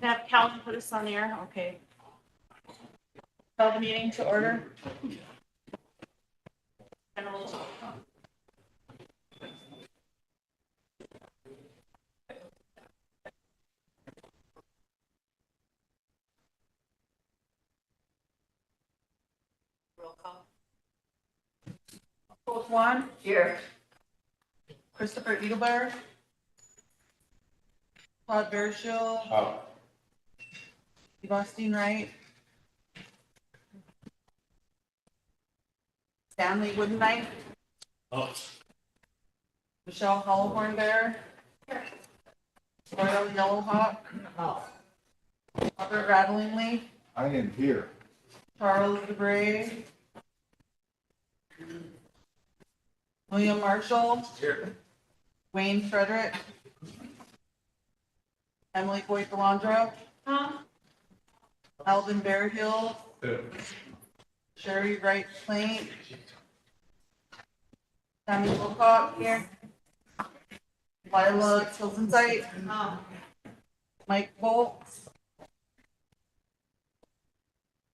Have Calvin put us on the air? Okay. Call the meeting to order. Roll call. Both one. Here. Christopher Edelberg. Todd Bearshill. Oh. Sebastian Wright. Stanley Woodenite. Oh. Michelle Hollowhorn Bear. Royal Yellowhawk. Robert Rattlingly. I am here. Charles DeBray. William Marshall. Here. Wayne Frederick. Emily Boyd Delandra. Alvin Bearhill. Sherry Wright Plaint. Tammy Wilcox here. Lila Tilsonite. Mike Bolts.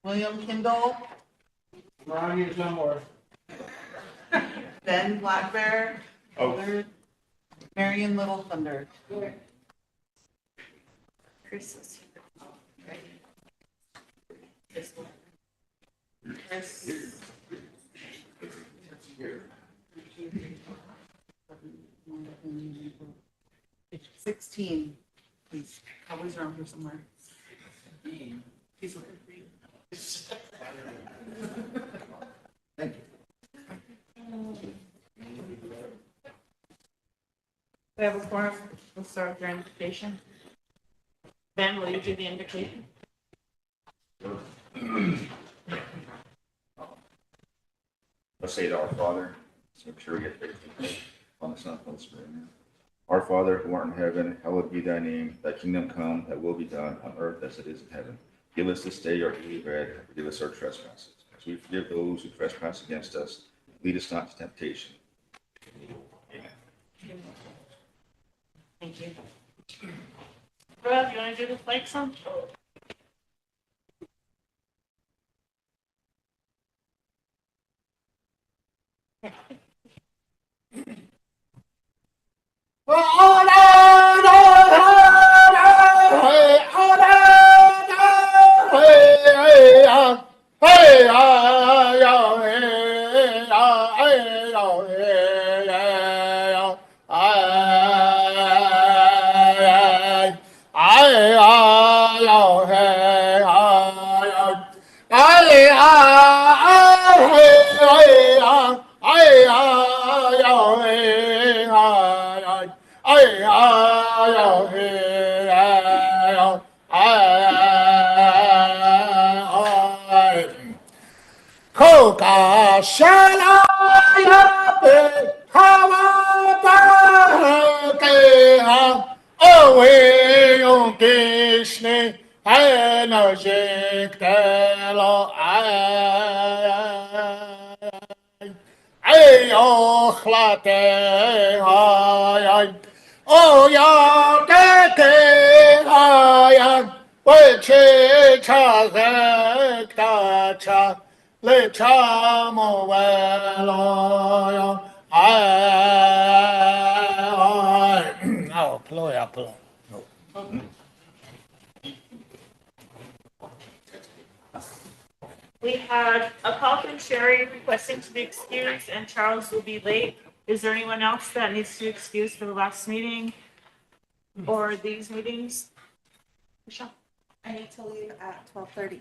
William Kindle. Around here somewhere. Ben Black Bear. Oh. Marion Little Thunder. Chris is here. This one. Chris. 16. He's always around here somewhere. He's looking for you. Thank you. We have a forum. We'll start with your invitation. Ben, will you do the invitation? Let's say to our Father, so make sure we get faith on the Son, Holy Spirit. Our Father, who art in heaven, hallowed be thy name. Thy kingdom come, thy will be done on earth as it is in heaven. Give us this day our daily bread, and forgive us our trespasses, as we forgive those who trespass against us. Lead us not to temptation. Amen. Thank you. Rob, you want to do the flag song? We had a call from Sherry requesting to be excused, and Charles will be late. Is there anyone else that needs to be excused for the last meeting or these meetings? Michelle? I need to leave at 12:30.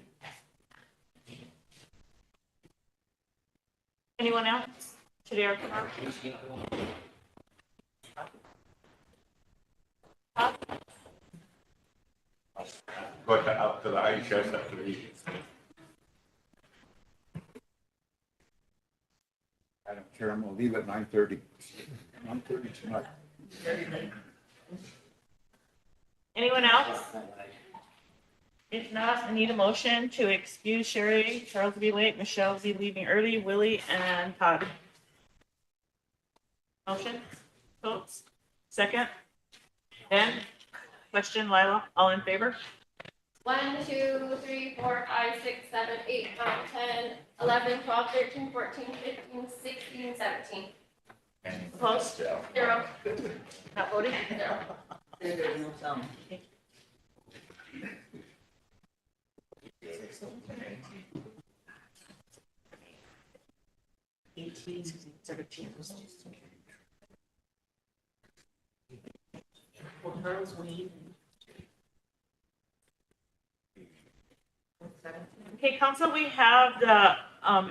Anyone else? Today or tomorrow? Go up to the ice chest after the meeting. Madam Chair, I'm gonna leave at 9:30. 9:30 tonight. Anyone else? If not, I need a motion to excuse Sherry. Charles will be late. Michelle will be leaving early. Willie and Todd. Motion? Votes? Second? Ben? Question, Lila? All in favor? 1, 2, 3, 4, 5, 6, 7, 8, 9, 10, 11, 12, 13, 14, 15, 16, 17. Opposed? 0. Not voting? 0. Okay, council, we have the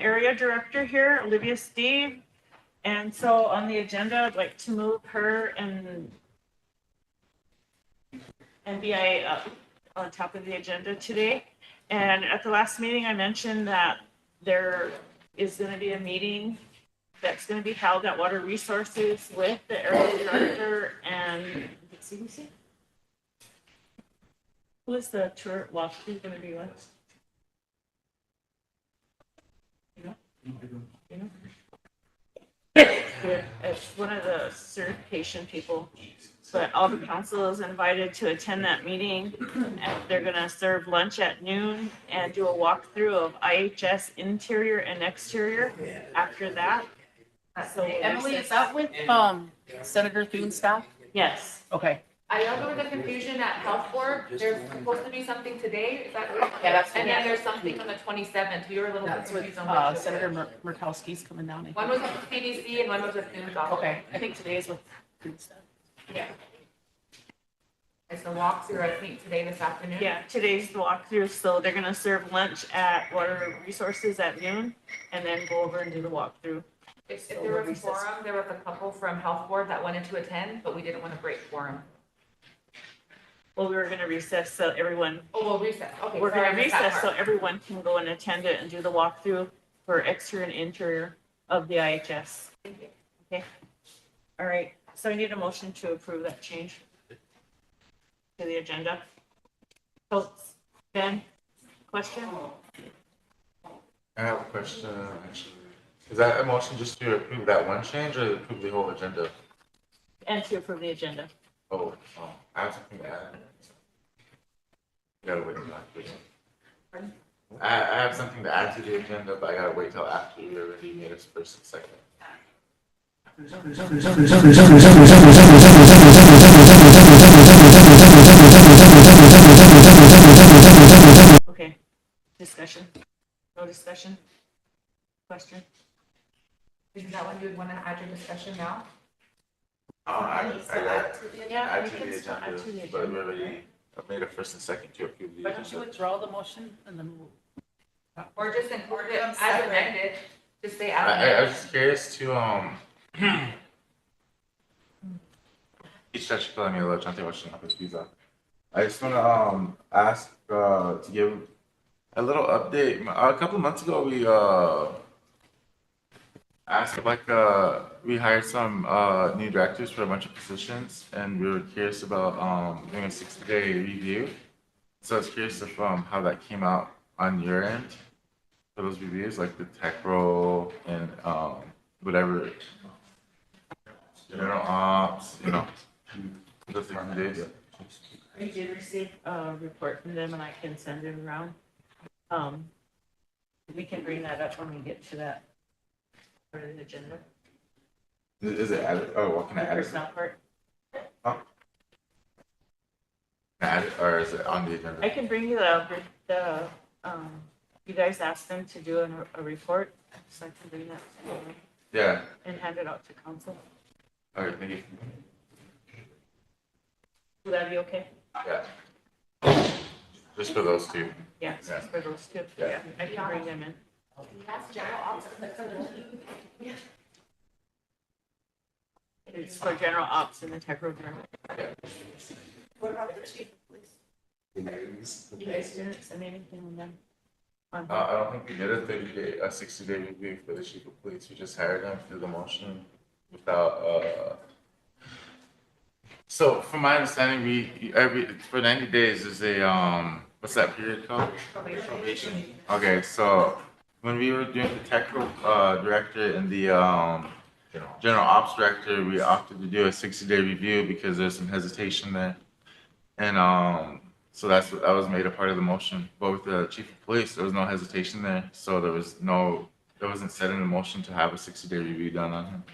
area director here, Olivia Steve. And so on the agenda, I'd like to move her and BI up on top of the agenda today. And at the last meeting, I mentioned that there is going to be a meeting that's going to be held at Water Resources with the area director and CDC. Who is the tour walkthrough going to be with? You know? You know? It's one of the certification people, but all the council is invited to attend that meeting. And they're gonna serve lunch at noon and do a walkthrough of IHS interior and exterior after that. So Emily, is that with Senator Thune's staff? Yes, Okay. I know there was a confusion at Health Board, there's supposed to be something today, is that right? Yeah, that's And then there's something on the 27th, we were a little That's confused with on which. Senator Murkowski's coming down. I think. One was with CDC and one was with Thune's office. Okay, I think today is with Thune's staff. Yeah. It's the walkthrough, I think, today, this afternoon. yeah, today's the walkthrough, so they're gonna serve lunch at Water Resources at noon and then go over and do the walkthrough. If there was a quorum, there was a couple from Health Board that wanted to attend, but we didn't want to break quorum. Well, we were gonna recess so everyone, Oh, we'll recess, okay. we're sorry, I gonna missed that recess so part. everyone can go and attend it and do the walkthrough for exterior and interior of the IHS. Thank you. Okay. All right, so I need a motion to approve that change to the agenda. Folks, Ben, question? I have a question, actually. Is that a motion just to approve that one change or approve the whole agenda? And to approve the agenda. Oh, I have something to add. You gotta wait until after. I have something to add to the agenda, but I gotta wait till after we already made it first and second. Okay, discussion? No discussion? Question? Is that when you would want to add your discussion now? I Yeah, add we to can the still add to the agenda, but we agenda. already made a first and second to approve the Why don't you agenda. withdraw the motion and then we'll. Or just include it as amended, just say as I amended. was just curious to, each judge should me a little chance to watch the visa. I just wanna, ask, to give a little update. A couple months ago, we, asked, like, we hired some, new directors for a bunch of positions, and we were curious about, doing a 60-day review. So I was curious if, how that came out on your end for those reviews, like the tech role and, whatever, general ops, those 60 days. I did receive a report from them and I can send it around. We can bring that up when we get to that part of the agenda. Is it added? Oh, what can I The add it? personnel part. Can I add it, or is it on the I agenda? can bring you you guys asked them to do a report, so I can bring that to you Yeah, and hand it out to council. all right, thank you. Would that be okay? Yeah. Just for those two. Yeah, Yeah. for those two. Yeah. Yeah, I can bring them in. It's for general ops and the tech program. What about the chief of police? You guys didn't send anything on them? On I don't think we did a 60-day review for the chief of police. We just hired him through the motion without, So from my understanding, for 90 days is a, what's that period called? Probation. Okay, so when we were doing the tech, director and the, general ops director, we opted to do a 60-day review because there's some hesitation there. And, So that was made a part of the motion. But with the chief of police, there was no hesitation there. So there wasn't set in the motion to have a 60-day review done on him.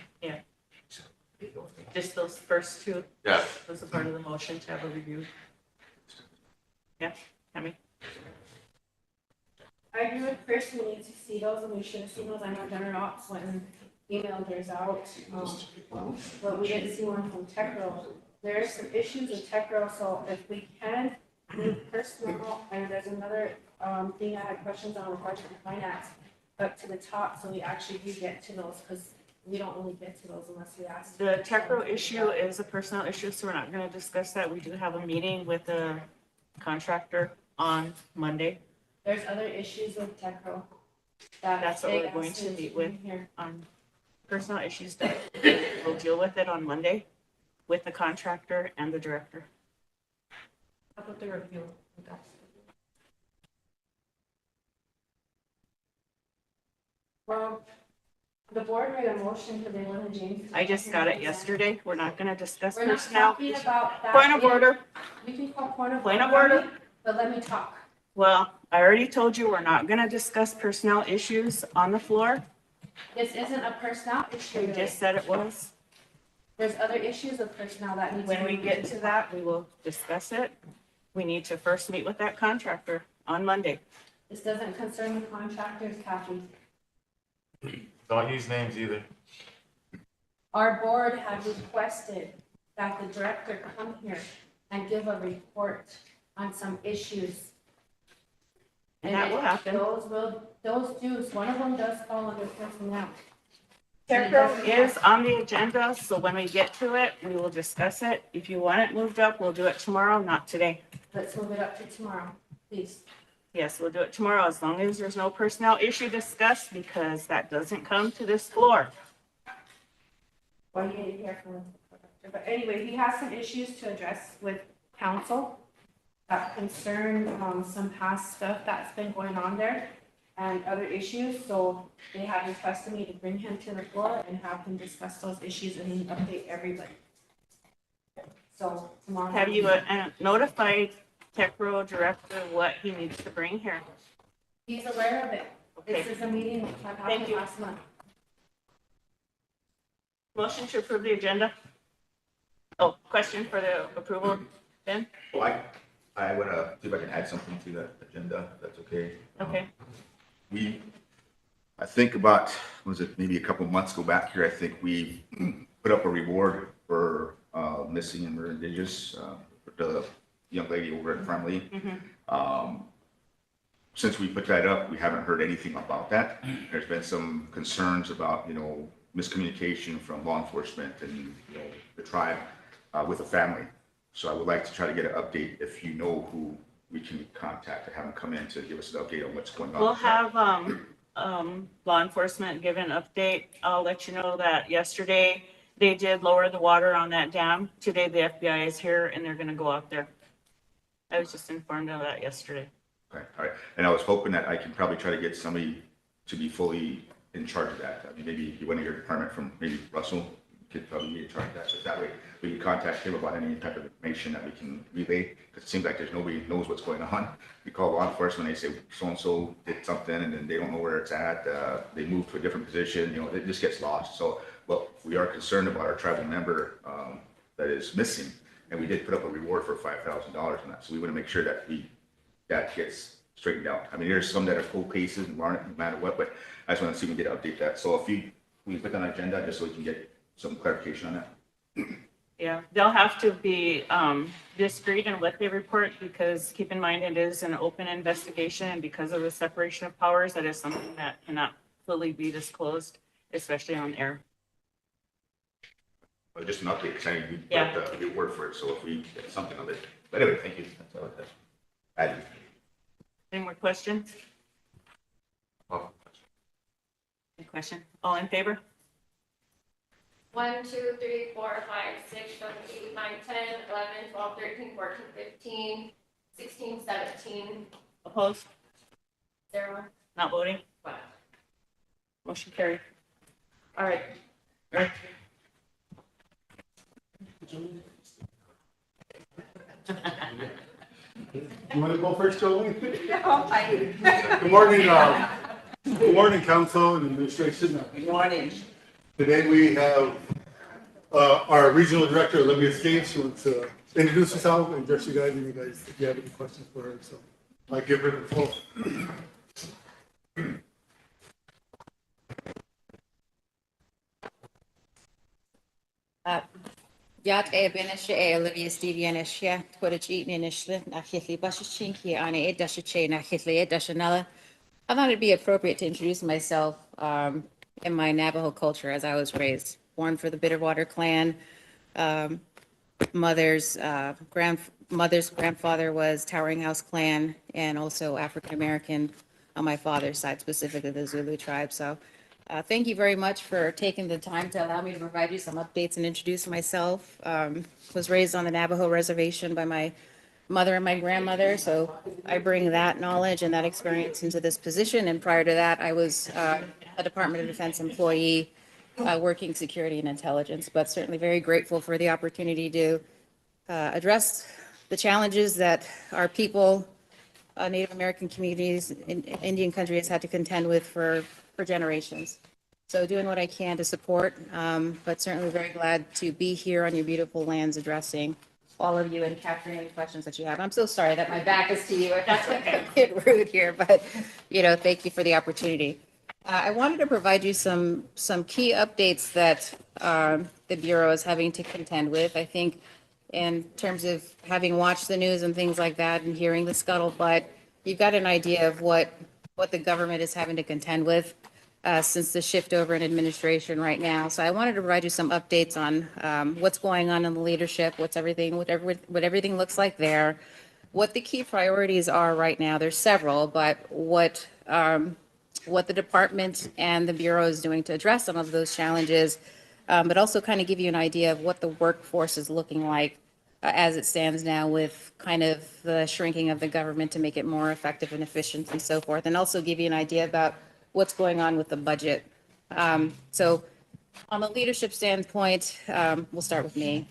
Just those first two Yeah. was a part of the motion to have a review. Yeah, Tammy? I agree with Chris, we need to see those, and we should have seen those, I know General Ops went and emailed theirs out, but we didn't see one from Tecro. There are some issues with Tecro, so if we can move personnel, and there's another, thing I had questions on with budget and finance, up to the top, so we actually do get to those, because we don't really get to those unless we ask. The Tecro issue is a personnel issue, so we're not gonna discuss that. We do have a meeting with the contractor on Monday. There's other issues with Tecro. that That's what they we're going asked to us meet with. Here. Personnel issues that we'll deal with it on Monday with the contractor and the director. How about the review? Well, the board made a motion for the Lynn James. I just got it yesterday. We're not gonna discuss We're not personnel. talking about that. Point of order. You can call point of Point of order, order. but let me talk. Well, I already told you, we're not gonna discuss personnel issues on the floor. This isn't a personnel issue. You just said it was. There's other issues with personnel that need to be. When we get to that, we will discuss it. We need to first meet with that contractor on Monday. This doesn't concern the contractors, Kathy. Don't use names either. Our board had requested that the director come here and give a report on some issues. And that will happen. Those dues, one of them does fall under personnel. Tecro is on the agenda, so when we get to it, we will discuss it. If you want it moved up, we'll do it tomorrow, not today. Let's move it up to tomorrow, please. Yes, we'll do it tomorrow, as long as there's no personnel issue discussed, because that doesn't come to this floor. Well, you need to hear from the director. But anyway, he has some issues to address with council that concern, some past stuff that's been going on there and other issues. So they have requested me to bring him to the floor and have him discuss those issues and update everybody. So tomorrow. Have you notified Tecro director what he needs to bring here? He's aware of it. Okay. This is a meeting that Thank happened you. last month. Motion to approve the agenda? Oh, question for the approval, Ben? Well, I want to see if I can add something to that agenda, if that's okay. Okay. I think about, was it maybe a couple of months ago back here, I think we put up a reward for missing and murdered indigenous, the young lady over at Friendly. Since we put that up, we haven't heard anything about that. There's been some concerns about, miscommunication from law enforcement and, the tribe with the family. So I would like to try to get an update if you know who we can contact to have them come in to give us an update on what's going on. We'll have law enforcement give an update. I'll let you know that yesterday they did lower the water on that dam. Today the FBI is here and they're gonna go out there. I was just informed of that yesterday. Okay, all right. And I was hoping that I can probably try to get somebody to be fully in charge of that. I mean, maybe you went to your department from maybe Russell could probably be in charge of that. But that way we can contact him about any type of information that we can relay. Because it seems like there's nobody knows what's going on. We call law enforcement, they say so-and-so did something and then they don't know where it's at. They moved to a different position, it just gets lost. So, well, we are concerned about our tribal member that is missing. And we did put up a reward for $5,000 on that. So we want to make sure that that gets straightened out. I mean, there's some that are cold cases and warrant no matter what, but I just want to see if we can get to update that. So if we put that on the agenda just so we can get some clarification on that. Yeah, they'll have to be discreet in what they report because keep in mind it is an open investigation and because of the separation of powers, that is something that cannot fully be disclosed, especially on air. But just an update, because I need to Yeah. put the reward for it. So if we get something of it. But anyway, thank you. That's all I have. Any more questions? Oh, Any question? All in favor? 1, 2, 3, 4, 5, 6, 7, 8, 9, 10, 11, 12, 13, 14, 15, 16, 17. Opposed? 0. Not voting? Wow. Motion carried. All right. Eric? You want to go first, Jolie? No, I. Good morning, council and administration. Good morning. Today we have our regional director, Olivia Skates, who wants to introduce herself and address you guys, and you guys, if you have any questions for her. So I give her the floor. Yat e beneshe e Olivia Stevie Anishia, Twitter cheat initially, Nachitli Bashichinki, Anna e Dashache, Nachitli e Dashanella. I thought it'd be appropriate to introduce myself in my Navajo culture as I was raised. Born for the Bitterwater clan. Mother's grandfather was Towering House clan and also African American on my father's side, specifically the Zulu tribe. So thank you very much for taking the time to allow me to provide you some updates and introduce myself. Was raised on the Navajo reservation by my mother and my grandmother, so I bring that knowledge and that experience into this position. And prior to that, I was a Department of Defense employee working security and intelligence, but certainly very grateful for the opportunity to address the challenges that our people, Native American communities in Indian country has had to contend with for generations. So doing what I can to support, but certainly very glad to be here on your beautiful lands addressing all of you and capturing any questions that you have. I'm so sorry that my back is to you. That's a bit rude here, but thank you for the opportunity. I wanted to provide you some key updates that the Bureau is having to contend with. I think in terms of having watched the news and things like that and hearing the scuttlebutt, you've got an idea of what the government is having to contend with since the shift over in administration right now. So I wanted to provide you some updates on what's going on in the leadership, what everything looks like there, what the key priorities are right now. There's several, but what the department and the Bureau is doing to address some of those challenges, but also kind of give you an idea of what the workforce is looking like as it stands now with kind of the shrinking of the government to make it more effective and efficient and so forth, and also give you an idea about what's going on with the budget. So on the leadership standpoint, we'll start with me.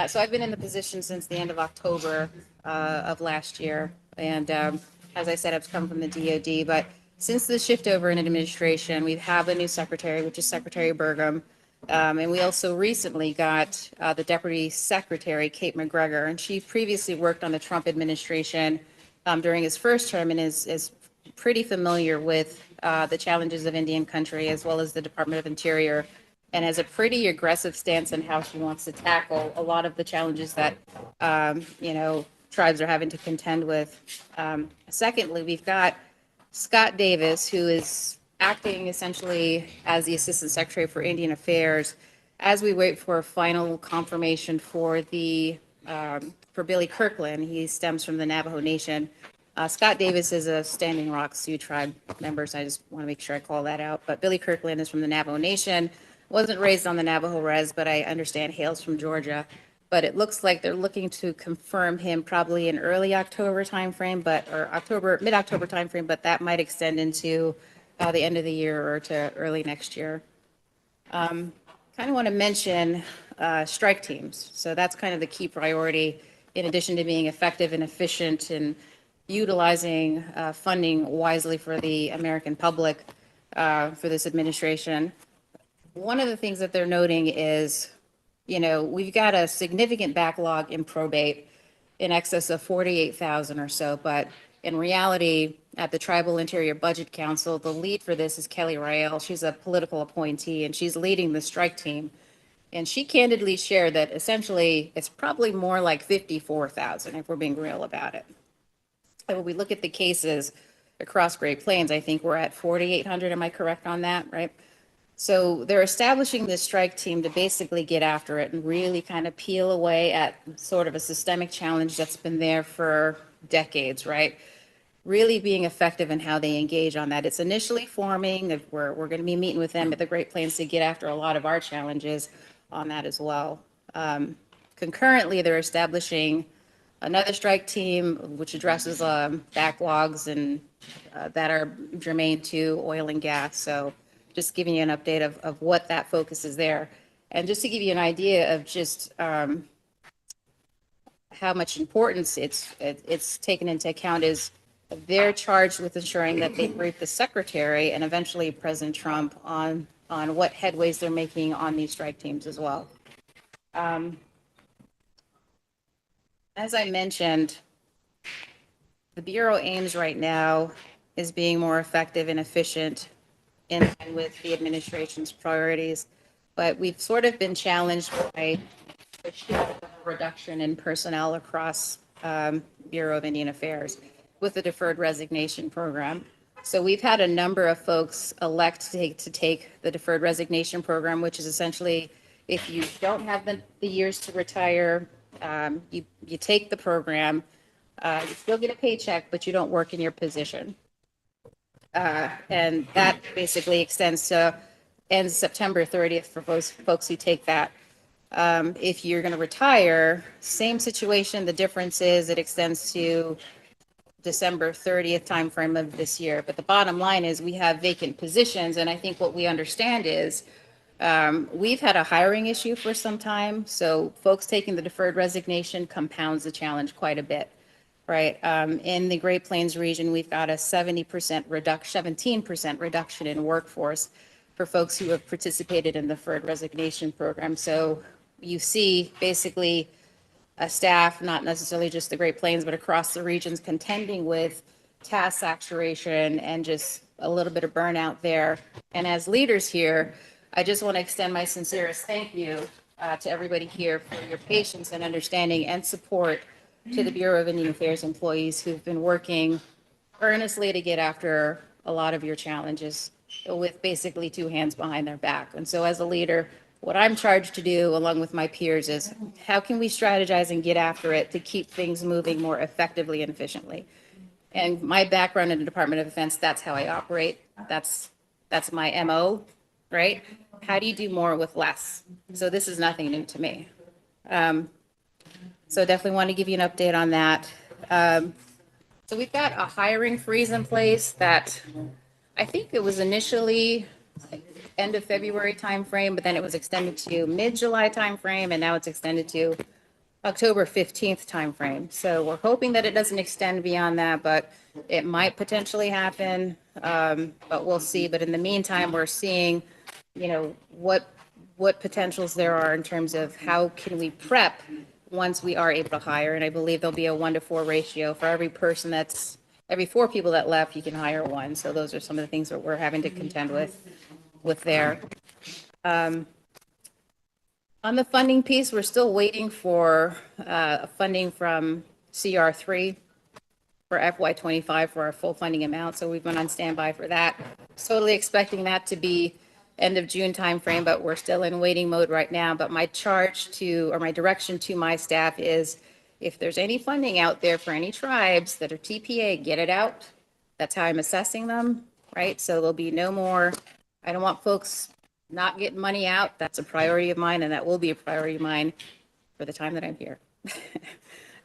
So I've been in the position since the end of October of last year. And as I said, I've come from the DOD, but since the shift over in administration, we have a new secretary, which is Secretary Burgum. And we also recently got the Deputy Secretary, Kate McGregor, and she previously worked on the Trump administration during his first term and is pretty familiar with the challenges of Indian country as well as the Department of Interior, and has a pretty aggressive stance on how she wants to tackle a lot of the challenges that tribes are having to contend with. Secondly, we've got Scott Davis, who is acting essentially as the Assistant Secretary for Indian Affairs as we wait for a final confirmation for Billy Kirkland. He stems from the Navajo Nation. Scott Davis is a Standing Rock Sioux tribe member, so I just want to make sure I call that out. But Billy Kirkland is from the Navajo Nation, wasn't raised on the Navajo res, but I understand hails from Georgia. But it looks like they're looking to confirm him probably in early October timeframe, mid-October timeframe, but that might extend into the end of the year or to early next year. Kind of want to mention strike teams. So that's kind of the key priority, in addition to being effective and efficient and utilizing funding wisely for the American public for this administration. One of the things that they're noting is, we've got a significant backlog in probate in excess of 48,000 or so, but in reality, at the Tribal Interior Budget Council, the lead for this is Kelly Rael. She's a political appointee, and she's leading the strike team. And she candidly shared that essentially it's probably more like 54,000 if we're being real about it. And when we look at the cases across Great Plains, I think we're at 4,800. Am I correct on that, right? So they're establishing this strike team to basically get after it and really kind of peel away at sort of a systemic challenge that's been there for decades, right? Really being effective in how they engage on that. It's initially forming. We're going to be meeting with them at the Great Plains to get after a lot of our challenges on that as well. Concurrently, they're establishing another strike team, which addresses backlogs and that are germane to oil and gas. So just giving you an update of what that focus is there. And just to give you an idea of just how much importance it's taken into account is they're charged with ensuring that they brief the secretary and eventually President Trump on what headways they're making on these strike teams as well. As I mentioned, the Bureau aims right now is being more effective and efficient in line with the administration's priorities, but we've sort of been challenged by a reduction in personnel across Bureau of Indian Affairs with the deferred resignation program. So we've had a number of folks elect to take the deferred resignation program, which is essentially if you don't have the years to retire, you take the program, you still get a paycheck, but you don't work in your position. And that basically extends to ends September 30th for those folks who take that. If you're going to retire, same situation. The difference is it extends to December 30th timeframe of this year. But the bottom line is we have vacant positions, and I think what we understand is we've had a hiring issue for some time. So folks taking the deferred resignation compounds the challenge quite a bit, right? In the Great Plains region, we've got a 17% reduction in workforce for folks who have participated in the deferred resignation program. So you see basically a staff, not necessarily just the Great Plains, but across the regions contending with task saturation and just a little bit of burnout there. And as leaders here, I just want to extend my sincerest thank you to everybody here for your patience and understanding and support to the Bureau of Indian Affairs employees who've been working earnestly to get after a lot of your challenges with basically two hands behind their back. And so as a leader, what I'm charged to do along with my peers is how can we strategize and get after it to keep things moving more effectively and efficiently? And my background in the Department of Defense, that's how I operate. That's my MO, right? How do you do more with less? So this is nothing new to me. So definitely want to give you an update on that. So we've got a hiring freeze in place that I think it was initially end of February timeframe, but then it was extended to mid-July timeframe, and now it's extended to October 15th timeframe. So we're hoping that it doesn't extend beyond that, but it might potentially happen, but we'll see. But in the meantime, we're seeing, what potentials there are in terms of how can we prep once we are able to hire. And I believe there'll be a 1-to-4 ratio for every 4 people that left, you can hire 1. So those are some of the things that we're having to contend with there. On the funding piece, we're still waiting for funding from CR3 for FY25 for our full funding amount. So we've been on standby for that. Totally expecting that to be end of June timeframe, but we're still in waiting mode right now. But my direction to my staff is if there's any funding out there for any tribes that are TPA, get it out. That's how I'm assessing them, right? So there'll be no more. I don't want folks not getting money out. That's a priority of mine, and that will be a priority of mine for the time that I'm here.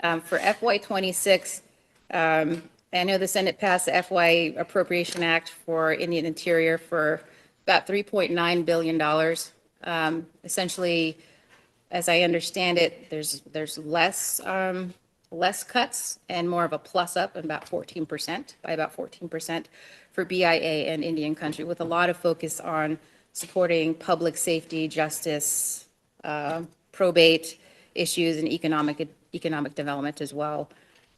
For FY26, I know the Senate passed the FY Appropriation Act for Indian Interior for about $3.9 billion. Essentially, as I understand it, there's less cuts and more of a plus up by about 14% for BIA and Indian country, with a lot of focus on supporting public safety, justice, probate issues, and economic development as well.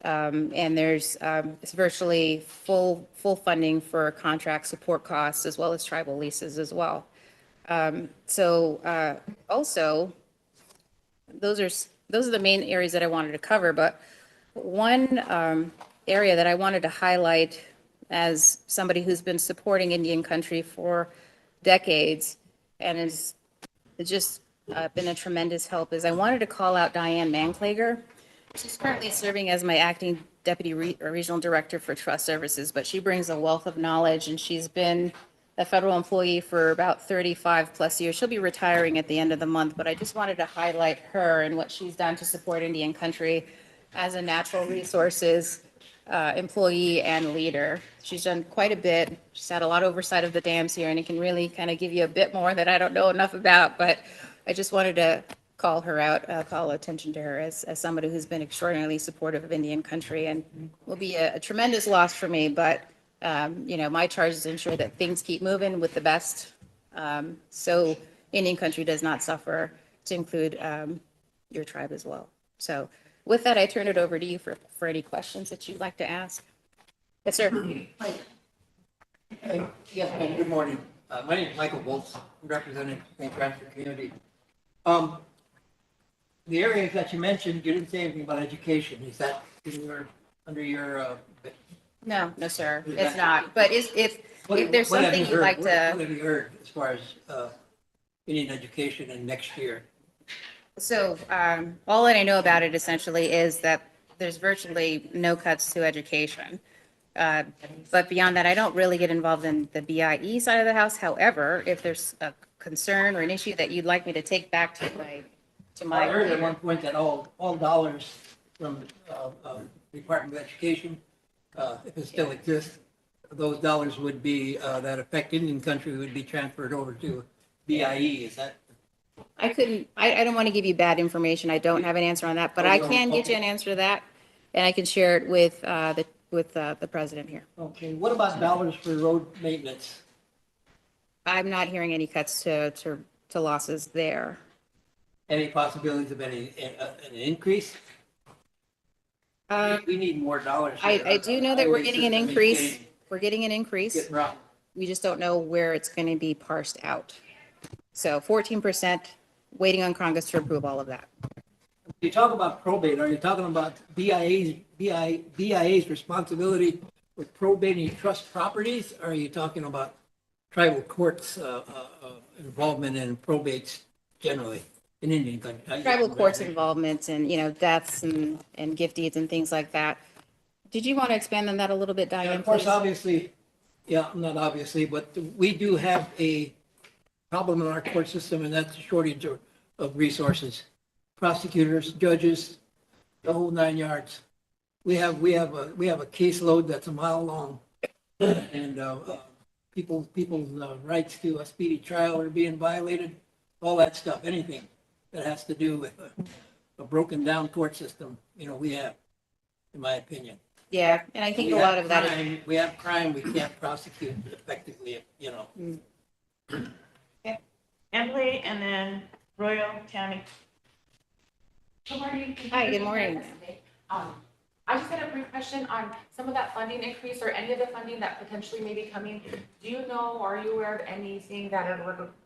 And there's it's virtually full funding for contract support costs as well as tribal leases as well. Also, those are the main areas that I wanted to cover. But one area that I wanted to highlight as somebody who's been supporting Indian country for decades and has just been a tremendous help is I wanted to call out Diane Manklager. She's currently serving as my acting deputy regional director for trust services, but she brings a wealth of knowledge, and she's been a federal employee for about 35 plus years. She'll be retiring at the end of the month, but I just wanted to highlight her and what she's done to support Indian country as a natural resources employee and leader. She's done quite a bit. She's had a lot of oversight of the dams here, and it can really kind of give you a bit more that I don't know enough about, but I just wanted to call her out, call attention to her as somebody who's been extraordinarily supportive of Indian country and will be a tremendous loss for me. But, my charge is to ensure that things keep moving with the best. So Indian country does not suffer, to include your tribe as well. So with that, I turn it over to you for any questions that you'd like to ask. Yes, sir. Yes, ma'am, good morning. My name is Michael Wolf, representing the transfer community. The areas that you mentioned, you didn't say anything about education. Is that under your? No, no, sir, Is it's that- not. But if there's what have something you you'd heard? like What to, have you heard as far as Indian education in next year? so all that I know about it essentially is that there's virtually no cuts to education. But beyond that, I don't really get involved in the BIE side of the house. However, if there's a concern or an issue that you'd like me to take back to I heard at my, one point that all dollars from Department of Education, if it still exists, those dollars would be, that affect Indian country would be transferred over to BIE. Is that? I don't want to give you bad information. I don't have an answer on that, but I can get you an answer to that. And I can share it with the president here. Okay, what about dollars for road maintenance? I'm not hearing any cuts to losses there. Any possibilities of any, an increase? We need more dollars. I do know that we're Highway getting an system is increase. We're getting an increase. Getting rotten. We just don't know where it's going to be parsed out. So 14%, waiting on Congress to approve all of that. You talk about probate, are you talking about BIA's responsibility with probating trust properties? Or are you talking about tribal courts involvement in probates generally in Indian country? Tribal courts involvement and, deaths and gift deeds and things like that. Did you want to expand on that a little bit, And Diane, of course, please? obviously, yeah, not obviously, but we do have a problem in our court system, and that's a shortage of resources. Prosecutors, judges, the whole 9 yards. We have a caseload that's a mile long, and people's rights to a speedy trial are being violated. All that stuff, anything that has to do with a broken down court system, we have, in my opinion. Yeah, and I think We a have lot of that is. crime- We have crime, we can't prosecute effectively, Emily, and then Royal, Tammy. Good morning. Hi, good morning. I just had a brief question on some of that funding increase or any of the funding that potentially may be coming. Do you know, or are you aware of anything that are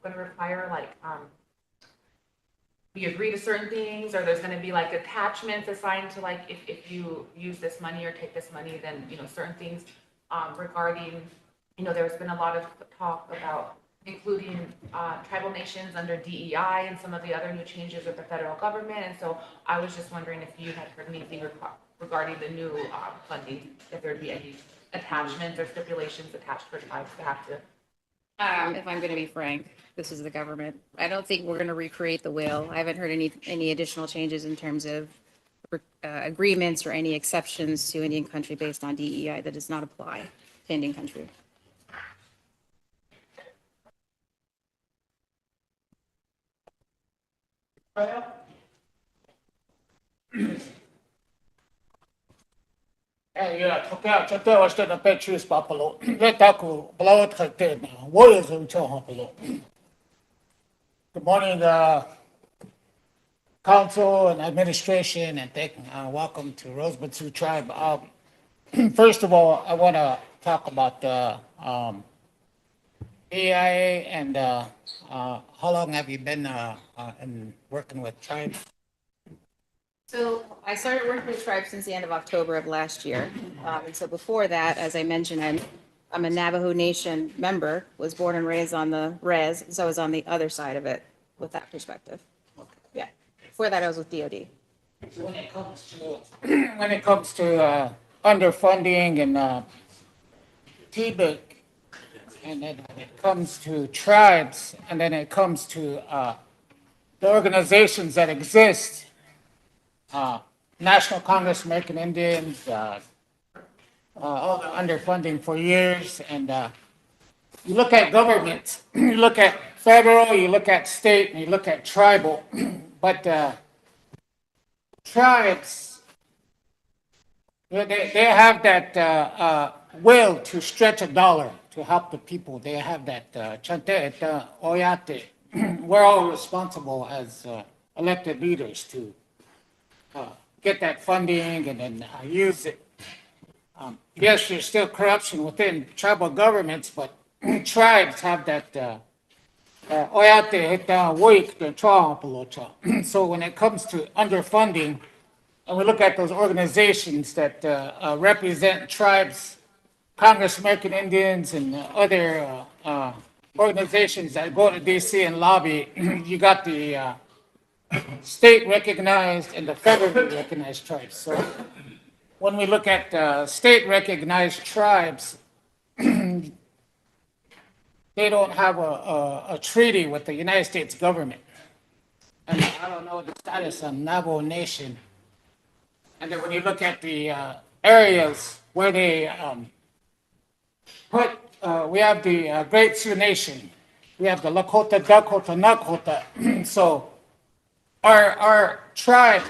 going to require we agree to certain things, or there's going to be attachments assigned to if you use this money or take this money, then, certain things regarding, there's been a lot of talk about including tribal nations under DEI and some of the other new changes with the federal government. And so I was just wondering if you had heard anything regarding the new funding, if there'd be any attachments or stipulations attached for tribes to have to. If I'm going to be frank, this is the government. I don't think we're going to recreate the wheel. I haven't heard any additional changes in terms of agreements or any exceptions to Indian country based on DEI that does not apply to Indian country. Today was the Patriots Buffalo. Let that go. Blow it like that now. Warriors in Buffalo. Good morning, council and administration, and welcome to Rosebud Sioux Tribe. First of all, I want to talk about the AIA and how long have you been in working with tribes? So I started working with tribes since the end of October of last year. And so before that, as I mentioned, I'm a Navajo Nation member, was born and raised on the res, so I was on the other side of it with that perspective. Yeah. Before that, I was with DOD. When it comes to underfunding and TBIC, and then when it comes to tribes, and then it comes to the organizations that exist, National Congress American Indians, all the underfunding for years, and you look at government, you look at federal, you look at state, and you look at tribal, But tribes, they have that will to stretch a dollar to help the people. They have that chante et oyate. We're all responsible as elected leaders to get that funding and then use it. Yes, there's still corruption within tribal governments, but tribes have that oyate et woik the cha. So when it comes to underfunding, and we look at those organizations that represent tribes, Congress American Indians, and other organizations that go to DC and lobby, you got the state recognized and the federally recognized tribes. So when we look at state recognized tribes, they don't have a treaty with the United States government. And I don't know the status of Navajo Nation. And then when you look at the areas where they we have the Great Sioux Nation, we have the Lakota, Dakota, Nakota. So our tribe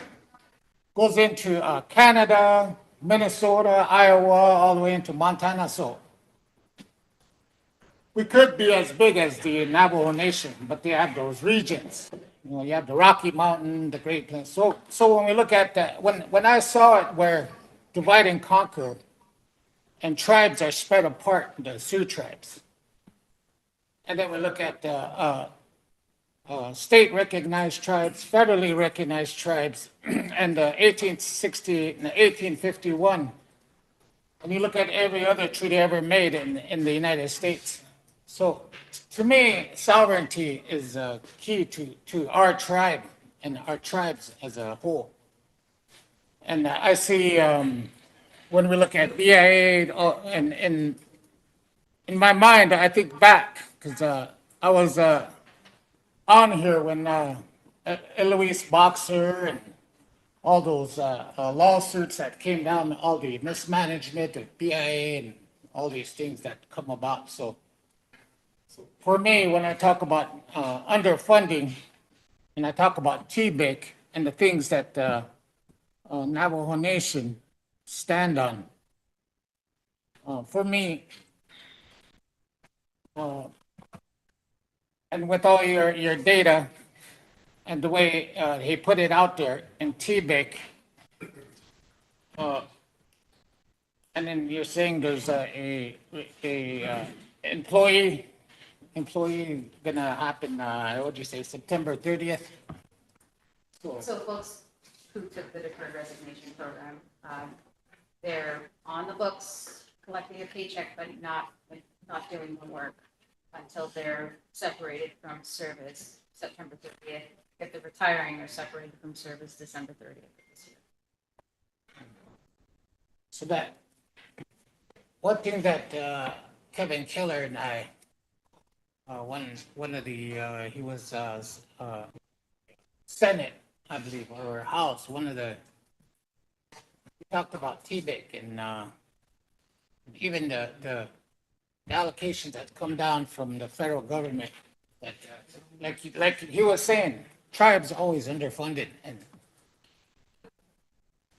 goes into Canada, Minnesota, Iowa, all the way into Montana. So we could be as big as the Navajo Nation, but they have those regions. You know, you have the Rocky Mountain, the Great Plains. So when we look at that, when I saw it where divide and conquer, and tribes are spread apart, the Sioux tribes, and then we look at state recognized tribes, federally recognized tribes, and 1860 and 1851, and you look at every other treaty ever made in the United States. So to me, sovereignty is key to our tribe and our tribes as a whole. And I see when we look at BIA, and in my mind, I think back, because I was on here when Eloise Boxer and all those lawsuits that came down, all the mismanagement of BIA and all these things that come about. So for me, when I talk about underfunding and I talk about TBIC and the things that Navajo Nation stand on, for me, and with all your data and the way he put it out there in TBIC, and then you're saying there's a employee gonna happen, what would you say, September 30th? So folks who took the deferred resignation program, they're on the books collecting a paycheck, but not doing the work until they're separated from service September 30th. If they're retiring, they're separated from service December 30th of this year. So that, one thing that Kevin Keller and I, one of the, he was Senate, I believe, or House, one of the, we talked about TBIC and even the allocations that come down from the federal government, that like he was saying, tribes are always underfunded. And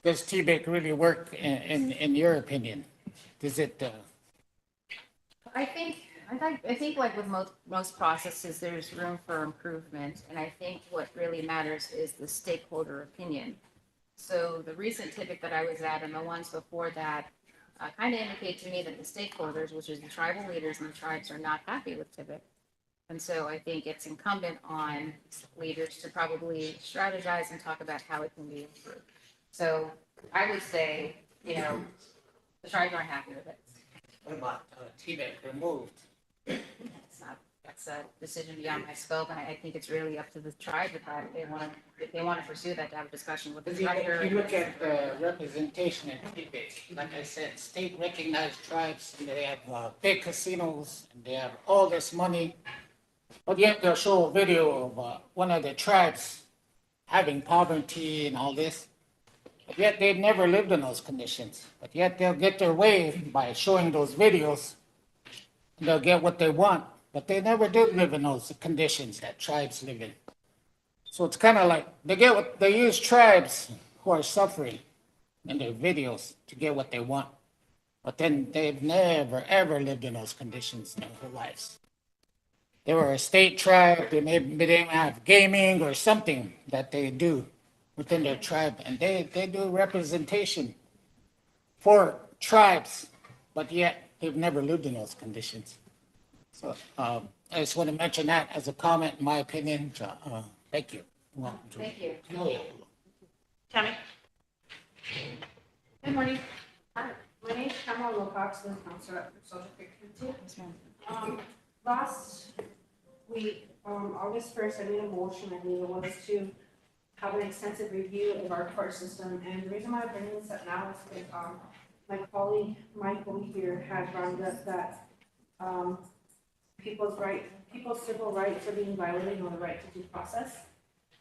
does TBIC really work in your opinion? Does it? I think like with most processes, there's room for improvement. And I think what really matters is the stakeholder opinion. So the recent TBIC that I was at and the ones before that kind of indicate to me that the stakeholders, which is the tribal leaders and the tribes, are not happy with TBIC. And so I think it's incumbent on leaders to probably strategize and talk about how it can be improved. So I would say, the tribes aren't happy with it. What about TBIC removed? That's a decision beyond my scope, and I think it's really up to the tribe if they want to pursue that, to have a discussion with the director. If you look at the representation in TBIC, like I said, state recognized tribes, and they have big casinos, and they have all this money, but yet they'll show a video of one of the tribes having poverty and all this. But yet they've never lived in those conditions. But yet they'll get their way by showing those videos. And they'll get what they want. But they never did live in those conditions that tribes live in. So it's kind of like they use tribes who are suffering in their videos to get what they want. But then they've never, ever lived in those conditions in their whole lives. They were a state tribe, they maybe they didn't have gaming or something that they do within their tribe. And they do representation for tribes, but yet they've never lived in those conditions. So I just want to mention that as a comment, in my opinion. Thank you. Thank you. Tammy? Good morning. Hi, my name is Kamala Wilcox, I'm counselor at Social Security. Last week, August 1st, I made a motion, I believe it was, to have an extensive review of our court system. And the reason why I'm bringing this up now is because my colleague, Michael here, had brought up that people's civil rights are being violated on the right to due process.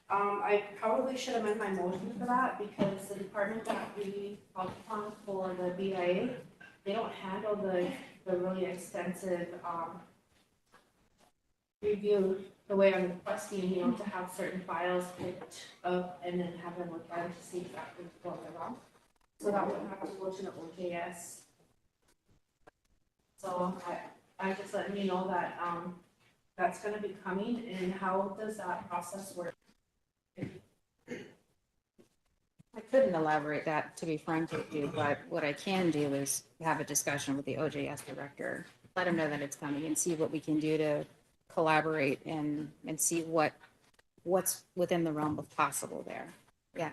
I probably should amend my motion for that because the department that we called upon for the BIA, they don't handle the really extensive review the way I'm requesting, to have certain files picked up and then have them looked at to see exactly what they're wrong. So that would have to go to the OJS. So I just letting you know that that's going to be coming. And how does that process work? I couldn't elaborate that, to be frank with you, but what I can do is have a discussion with the OJS director, let him know that it's coming and see what we can do to collaborate and see what's within the realm of possible there. Yeah.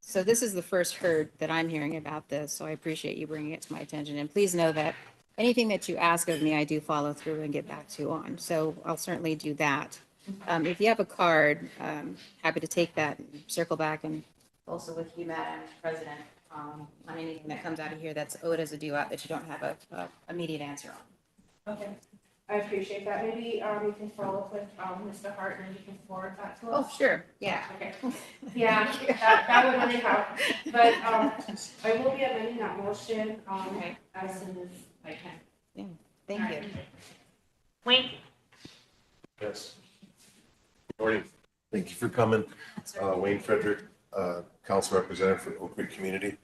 So this is the first heard that I'm hearing about this, so I appreciate you bringing it to my attention. And please know that anything that you ask of me, I do follow through and get back to you on. So I'll certainly do that. If you have a card, happy to take that and circle back, and also with you, Madam President, on anything that comes out of here that's owed as a due out that you don't have a immediate answer on. Okay. I appreciate that. Maybe you can follow up with Mr. Hart and you can forward that to us. Oh, sure. Yeah. Okay. Yeah, that would really help. But I will be amending that motion as soon as I can. Yeah. Thank you. Wayne? Yes. Morning. Thank you for coming. Wayne Frederick, Council Representative for Oak Creek Community.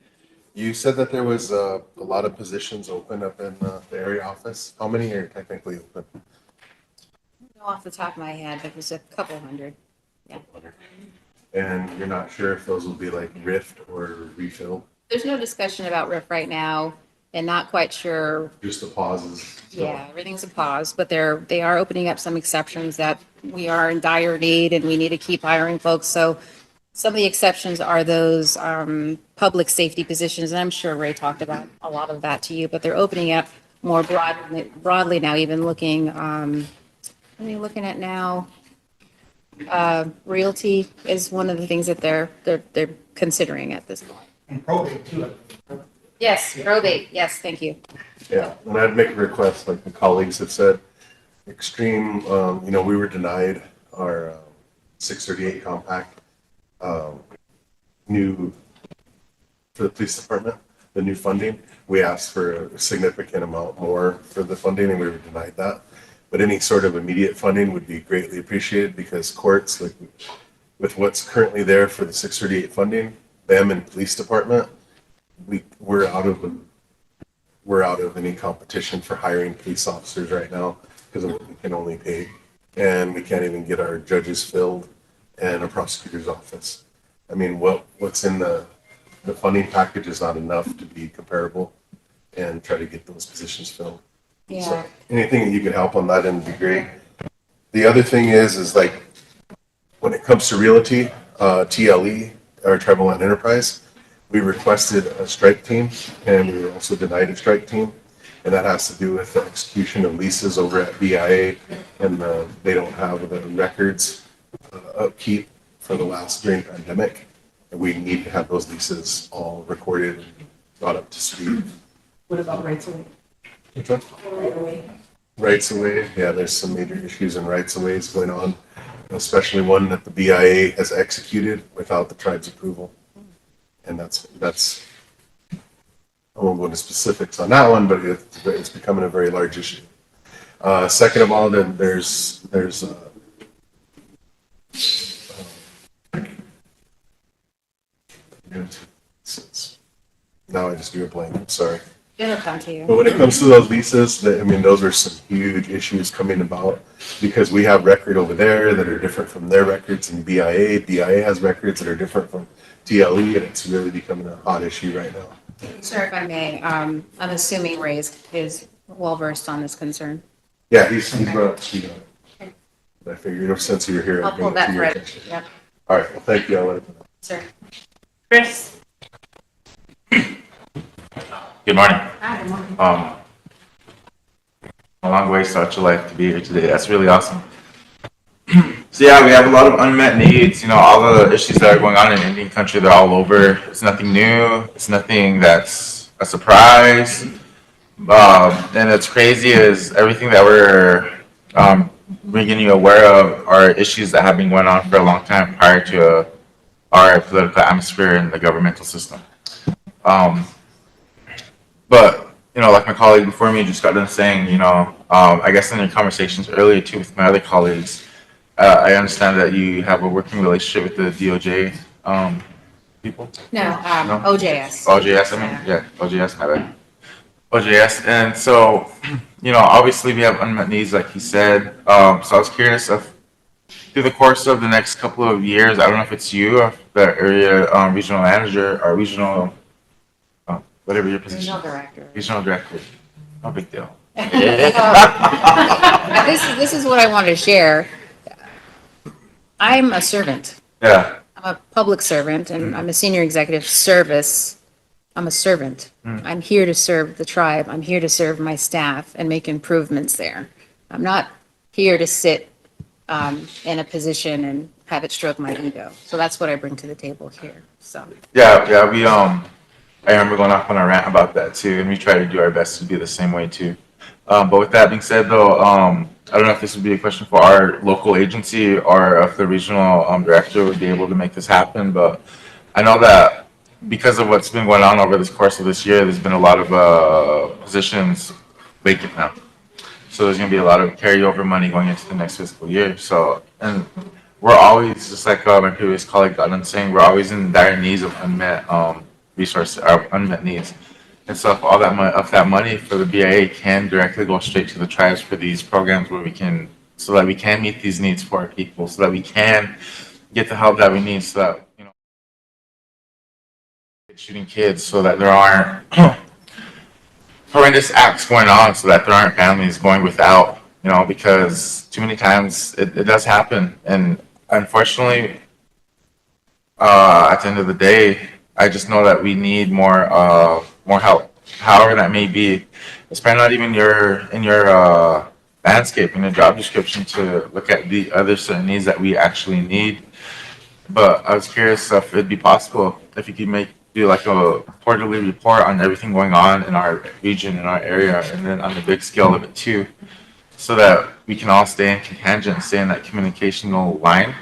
You said that there was a lot of positions open up in the area office. How many are technically open? Off the top of my head, it was a couple hundred. Yeah. And you're not sure if those will be like rift or refilled? There's no discussion about RIF right now, and not quite sure. Just the pauses? So. Yeah, everything's a pause, but they are opening up some exceptions that we are in dire need and we need to keep hiring folks. So some of the exceptions are those public safety positions, and I'm sure Ray talked about a lot of that to you, but they're opening up more broadly now, even looking, what are you looking at now? Realty is one of the things that they're considering at this point. And probate too. Yes, probate, yes, thank you. Yeah, and I'd make a request, like the colleagues have said, extreme, we were denied our 638 compact new for the police department, the new funding. We asked for a significant amount more for the funding and we were denied that. But any sort of immediate funding would be greatly appreciated because courts, like with what's currently there for the 638 funding, them and police department, we're out of any competition for hiring police officers right now because of what we can only pay. And we can't even get our judges filled and a prosecutor's office. I mean, what's in the funding package is not enough to be comparable and try to get those positions filled. Yeah. So anything that you could help on that end would be great. The other thing is like when it comes to realty, TLE, or Tribal Land Enterprise, we requested a strike team and we were also denied a strike team. And that has to do with the execution of leases over at BIA and they don't have the records upkeep for the last during the pandemic. And we need to have those leases all recorded and brought up to speed. What about rights away? Rights of way, yeah, there's some major issues in rights of ways going on, especially one that the BIA has executed without the tribe's approval. And that's I won't go into specifics on that one, but it's becoming a very large issue. Second of all, then there's Now I just drew a blank, I'm sorry. It'll come to you. But when it comes to those leases, I mean, those are some huge issues coming about because we have record over there that are different from their records in BIA. BIA has records that are different from TLE, and it's really becoming a hot issue right now. Sir, if I may, I'm assuming Ray is well-versed on this concern. Yeah, he's brought up speed on it. I figured since you're here, I'll I'd pull bring it that to your thread. attention. Yep, All right, well, thank you. I'll let it know. sir. Chris? Good morning. Hi, good morning. A long way, such a life to be here today. That's really awesome. So yeah, we have a lot of unmet needs. You know, all the issues that are going on in Indian country, they're all over. It's nothing new. It's nothing that's a surprise. And it's crazy is everything that we're bringing you aware of are issues that have been going on for a long time prior to our political atmosphere and the governmental system. But, you know, like my colleague before me just got done saying, you know, I guess in your conversations earlier too with my other colleagues, I understand that you have a working relationship with the DOJ people. No, No? OJS. OJS, I mean, yeah, OJS, my bad. OJS, and so, you know, obviously we have unmet needs, like he said. So I was curious if, through the course of the next couple of years, I don't know if it's you or the area regional manager or regional, whatever your position. Regional director. Regional director. No big deal. This is what I wanted to share. I'm a servant. Yeah. I'm a public servant and I'm a senior executive service. I'm a servant. I'm here to serve the tribe. I'm here to serve my staff and make improvements there. I'm not here to sit in a position and have it stroke my ego. So that's what I bring to the table here. So. Yeah, we I remember going off on a rant about that too, and we try to do our best to be the same way too. But with that being said, though, I don't know if this would be a question for our local agency or if the regional director would be able to make this happen. But I know that because of what's been going on over this course of this year, there's been a lot of positions vacant now. So there's going to be a lot of carryover money going into the next fiscal year. So, and we're always, just like my previous colleague got on saying, we're always in dire needs of unmet resources, or unmet needs. And so if all that money for the BIA can directly go straight to the tribes for these programs where we can, so that we can meet these needs for our people, so that we can get the help that we need, so that, you know, shooting kids, so that there aren't horrendous acts going on, so that there aren't families going without, you know, because too many times it does happen. And unfortunately, at the end of the day, I just know that we need more help, however that may be. It's probably not even in your landscape, in your job description to look at the other certain needs that we actually need. But I was curious if it'd be possible if you could do like a quarterly report on everything going on in our region, in our area, and then on the big scale of it too, so that we can all stay in tangent, stay in that communicational line.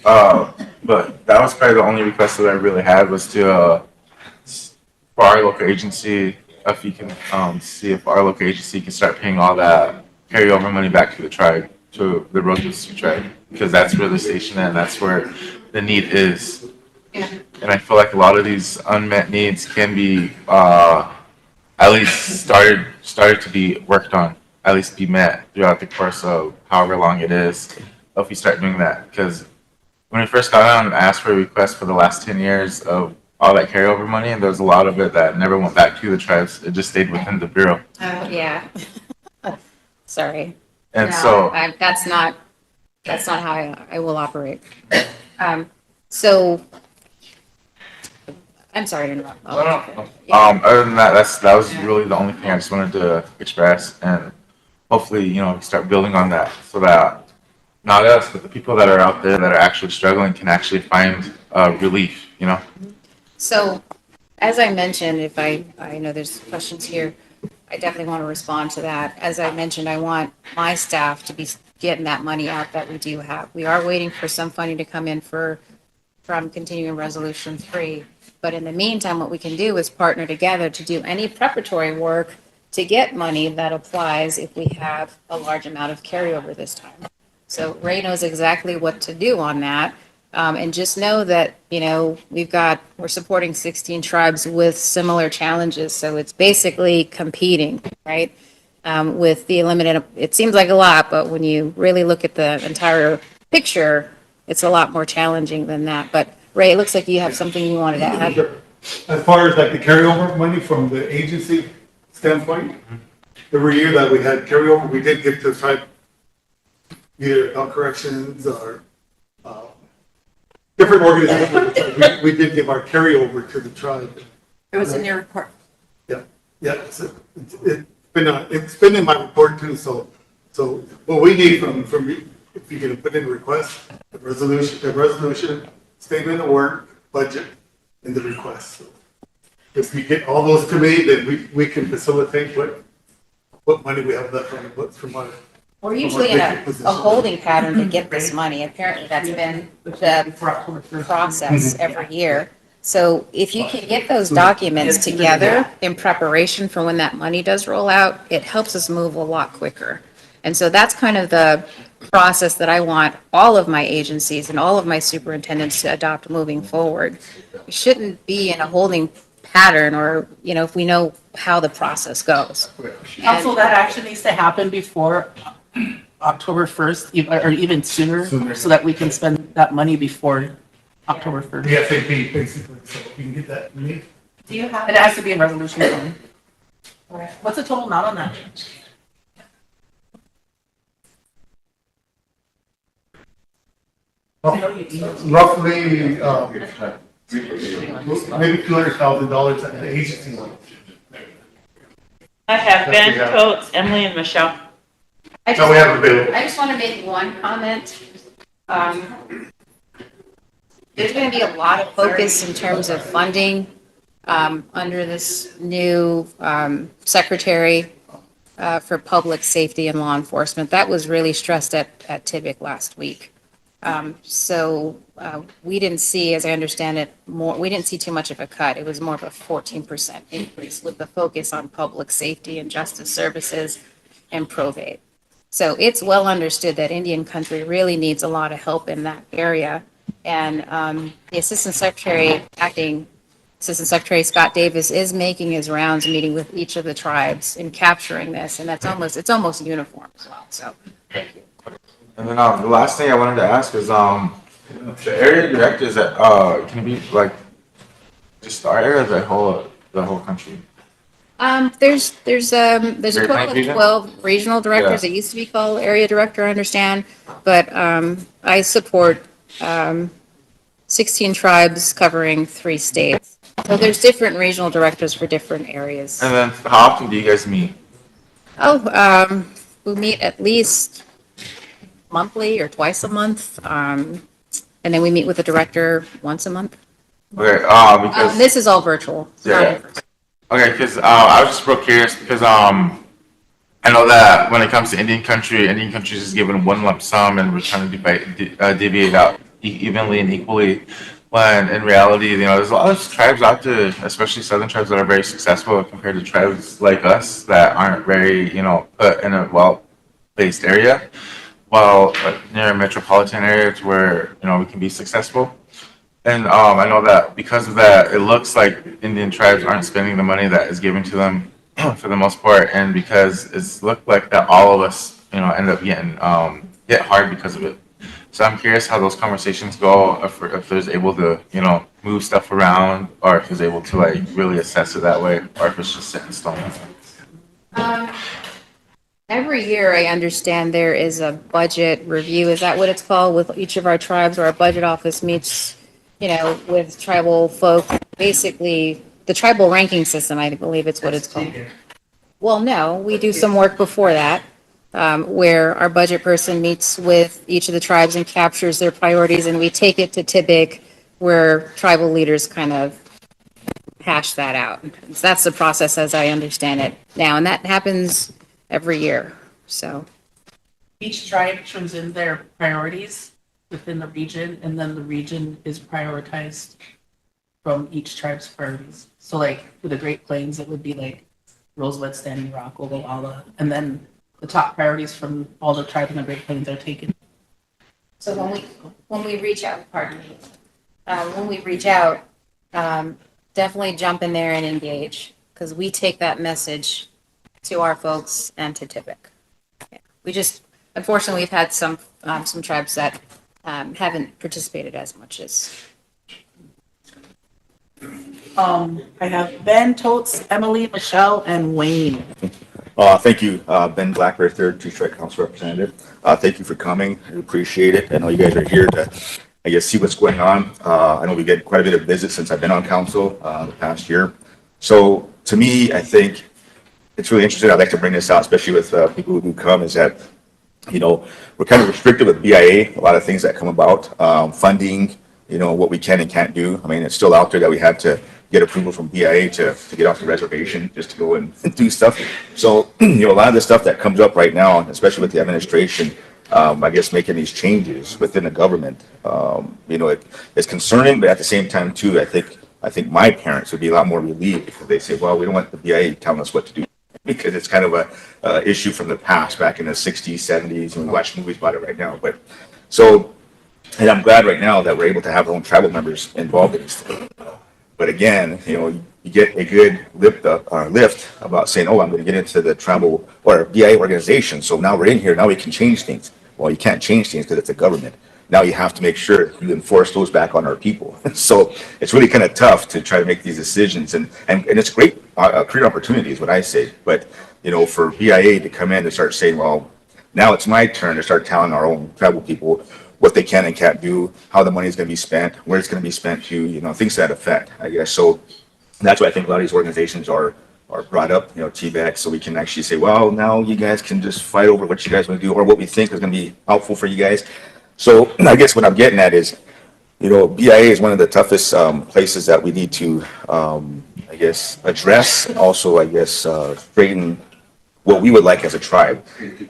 But that was probably the only request that I really had was to, for our local agency, if you can see if our local agency can start paying all that carryover money back to the tribe, to the Rosebud Sioux tribe, because that's where the station is, and that's where the need is. Yeah. And I feel like a lot of these unmet needs can be at least started to be worked on, at least be met throughout the course of however long it is, if we start doing that. Because when we first got on, I asked for a request for the last 10 years of all that carryover money, and there's a lot of it that never went back to the tribes. It just stayed within the bureau. Oh, yeah. Sorry. And No, so, that's not how I will operate. So, I'm sorry to interrupt. no. Other than that, that was really the only thing I just wanted to express, and hopefully, you know, start building on that so that not us, but the people that are out there that are actually struggling can actually find relief, you know? So, as I mentioned, if I know there's questions here, I definitely want to respond to that. As I mentioned, I want my staff to be getting that money out that we do have. We are waiting for some funding to come in from continuing resolution 3. But in the meantime, what we can do is partner together to do any preparatory work to get money that applies if we have a large amount of carryover this time. So Ray knows exactly what to do on that. And just know that, we're supporting 16 tribes with similar challenges. So it's basically competing, right? With the limited, it seems like a lot, but when you really look at the entire picture, it's a lot more challenging than that. But Ray, it looks like you have something you wanted to add. As far as like the carryover money from the agency standpoint, every year that we had carryover, we did give to the tribe either health corrections or different organizations. We did give our carryover to the tribe. It was in your report. Yeah, it's been in my report too, so what we need from you, if you're gonna put in a request, a resolution, statement of work, budget, and the request. So if you get all those to me, then we can facilitate what money we have left on the books from our. We're usually in a holding pattern to get this money. Apparently, that's been the process every year. So if you can get those documents together in preparation for when that money does roll out, it helps us move a lot quicker. And so that's kind of the process that I want all of my agencies and all of my superintendents to adopt moving forward. We shouldn't be in a holding pattern or, if we know how the process goes. Also, that actually needs to happen before October 1st, or even sooner, so that we can spend that money before October 1st. The FAP, basically, so if you can get that to me. Do you have? It has to be in resolution form. What's the total amount on that? Roughly, maybe $200,000 at the agency. I have Ben, Coates, Emily, and Michelle. I No, we have a bill. just want to make one comment. There's going to be a lot of focus in terms of funding under this new secretary for public safety and law enforcement. That was really stressed at TIBIC last week. So we didn't see, as I understand it, we didn't see too much of a cut. It was more of a 14% increase with the focus on public safety and justice services and probate. So it's well understood that Indian country really needs a lot of help in that area. And the acting Assistant Secretary Scott Davis is making his rounds, meeting with each of the tribes and capturing this. And it's almost uniform as well. So thank you. And then the last thing I wanted to ask is the area directors that can be like just our area, the whole country. There's a total of 12 regional directors. Yeah. It used to be called area director, I understand, but I support 16 tribes covering 3 states. So there's different regional directors for different areas. And then how often do you guys meet? We meet at least monthly or twice a month, and then we meet with the director once a month. Okay, because This is all virtual. It's not in person. Okay, because I was just real curious because I know that when it comes to Indian country is just given one lump sum and we're trying to deviate out evenly and equally. When in reality, there's a lot of tribes out there, especially southern tribes, that are very successful compared to tribes like us that aren't very, put in a well-based area, while near a metropolitan area to where, we can be successful. And I know that because of that, it looks like Indian tribes aren't spending the money that is given to them for the most part, and because it's looked like that all of us, end up getting hit hard because of it. So I'm curious how those conversations go, if there's able to, move stuff around, or if there's able to like really assess it that way, or if it's just set in stone. Every year, I understand there is a budget review. Is that what it's called with each of our tribes, where our budget office meets, with tribal folk? Basically, the tribal ranking system, I believe it's what it's called. Well, no, we do some work before that, where our budget person meets with each of the tribes and captures their priorities, and we take it to TIBIC, where tribal leaders kind of hash that out. So that's the process as I understand it now, and that happens every year, so. Each tribe turns in their priorities within the region, and then the region is prioritized from each tribe's priorities. So like for the Great Plains, it would be like Rosebud, Standing Rock, Ogallala, and then the top priorities from all the tribes in the Great Plains are taken. So when we reach out, pardon me, when we reach out, definitely jump in there and engage, because we take that message to our folks and to Tippec. Yeah. We just, unfortunately, we've had some tribes that haven't participated as much as. I have Ben Totes, Emily, Michelle, and Wayne. Thank you, Ben Blackbear, third Detroit Council Representative. Thank you for coming. I appreciate it. I know you guys are here to, I guess, see what's going on. I know we get quite a bit of visits since I've been on council the past year. So to me, I think it's really interesting. I'd like to bring this out, especially with people who come, is that, you know, we're kind of restricted with BIA, a lot of things that come about, funding, you know, what we can and can't do. I mean, it's still out there that we had to get approval from BIA to get off the reservation just to go and do stuff. So, you know, a lot of the stuff that comes up right now, especially with the administration, I guess making these changes within the government, you know, it's concerning, but at the same time too, I think my parents would be a lot more relieved because they say, well, we don't want the BIA telling us what to do, because it's kind of a issue from the past back in the 60s, 70s, and we watch movies about it right now. But so, and I'm glad right now that we're able to have our own tribal members involved in this. But again, you know, you get a good lift about saying, oh, I'm going to get into the tribal or BIA organization. So now we're in here. Now we can change things. Well, you can't change things because it's a government. Now you have to make sure you enforce those back on our people. So it's really kind of tough to try to make these decisions. And it's great career opportunity is what I say. But, you know, for BIA to come in and start saying, well, now it's my turn to start telling our own tribal people what they can and can't do, how the money is going to be spent, where it's going to be spent to, you know, things to that effect, I guess. So that's why I think a lot of these organizations are brought up, you know, TBAC, so we can actually say, well, now you guys can just fight over what you guys want to do or what we think is going to be helpful for you guys. So I guess what I'm getting at is, you know, BIA is one of the toughest places that we need to, I guess, address. Also, I guess, straighten what we would like as a tribe. You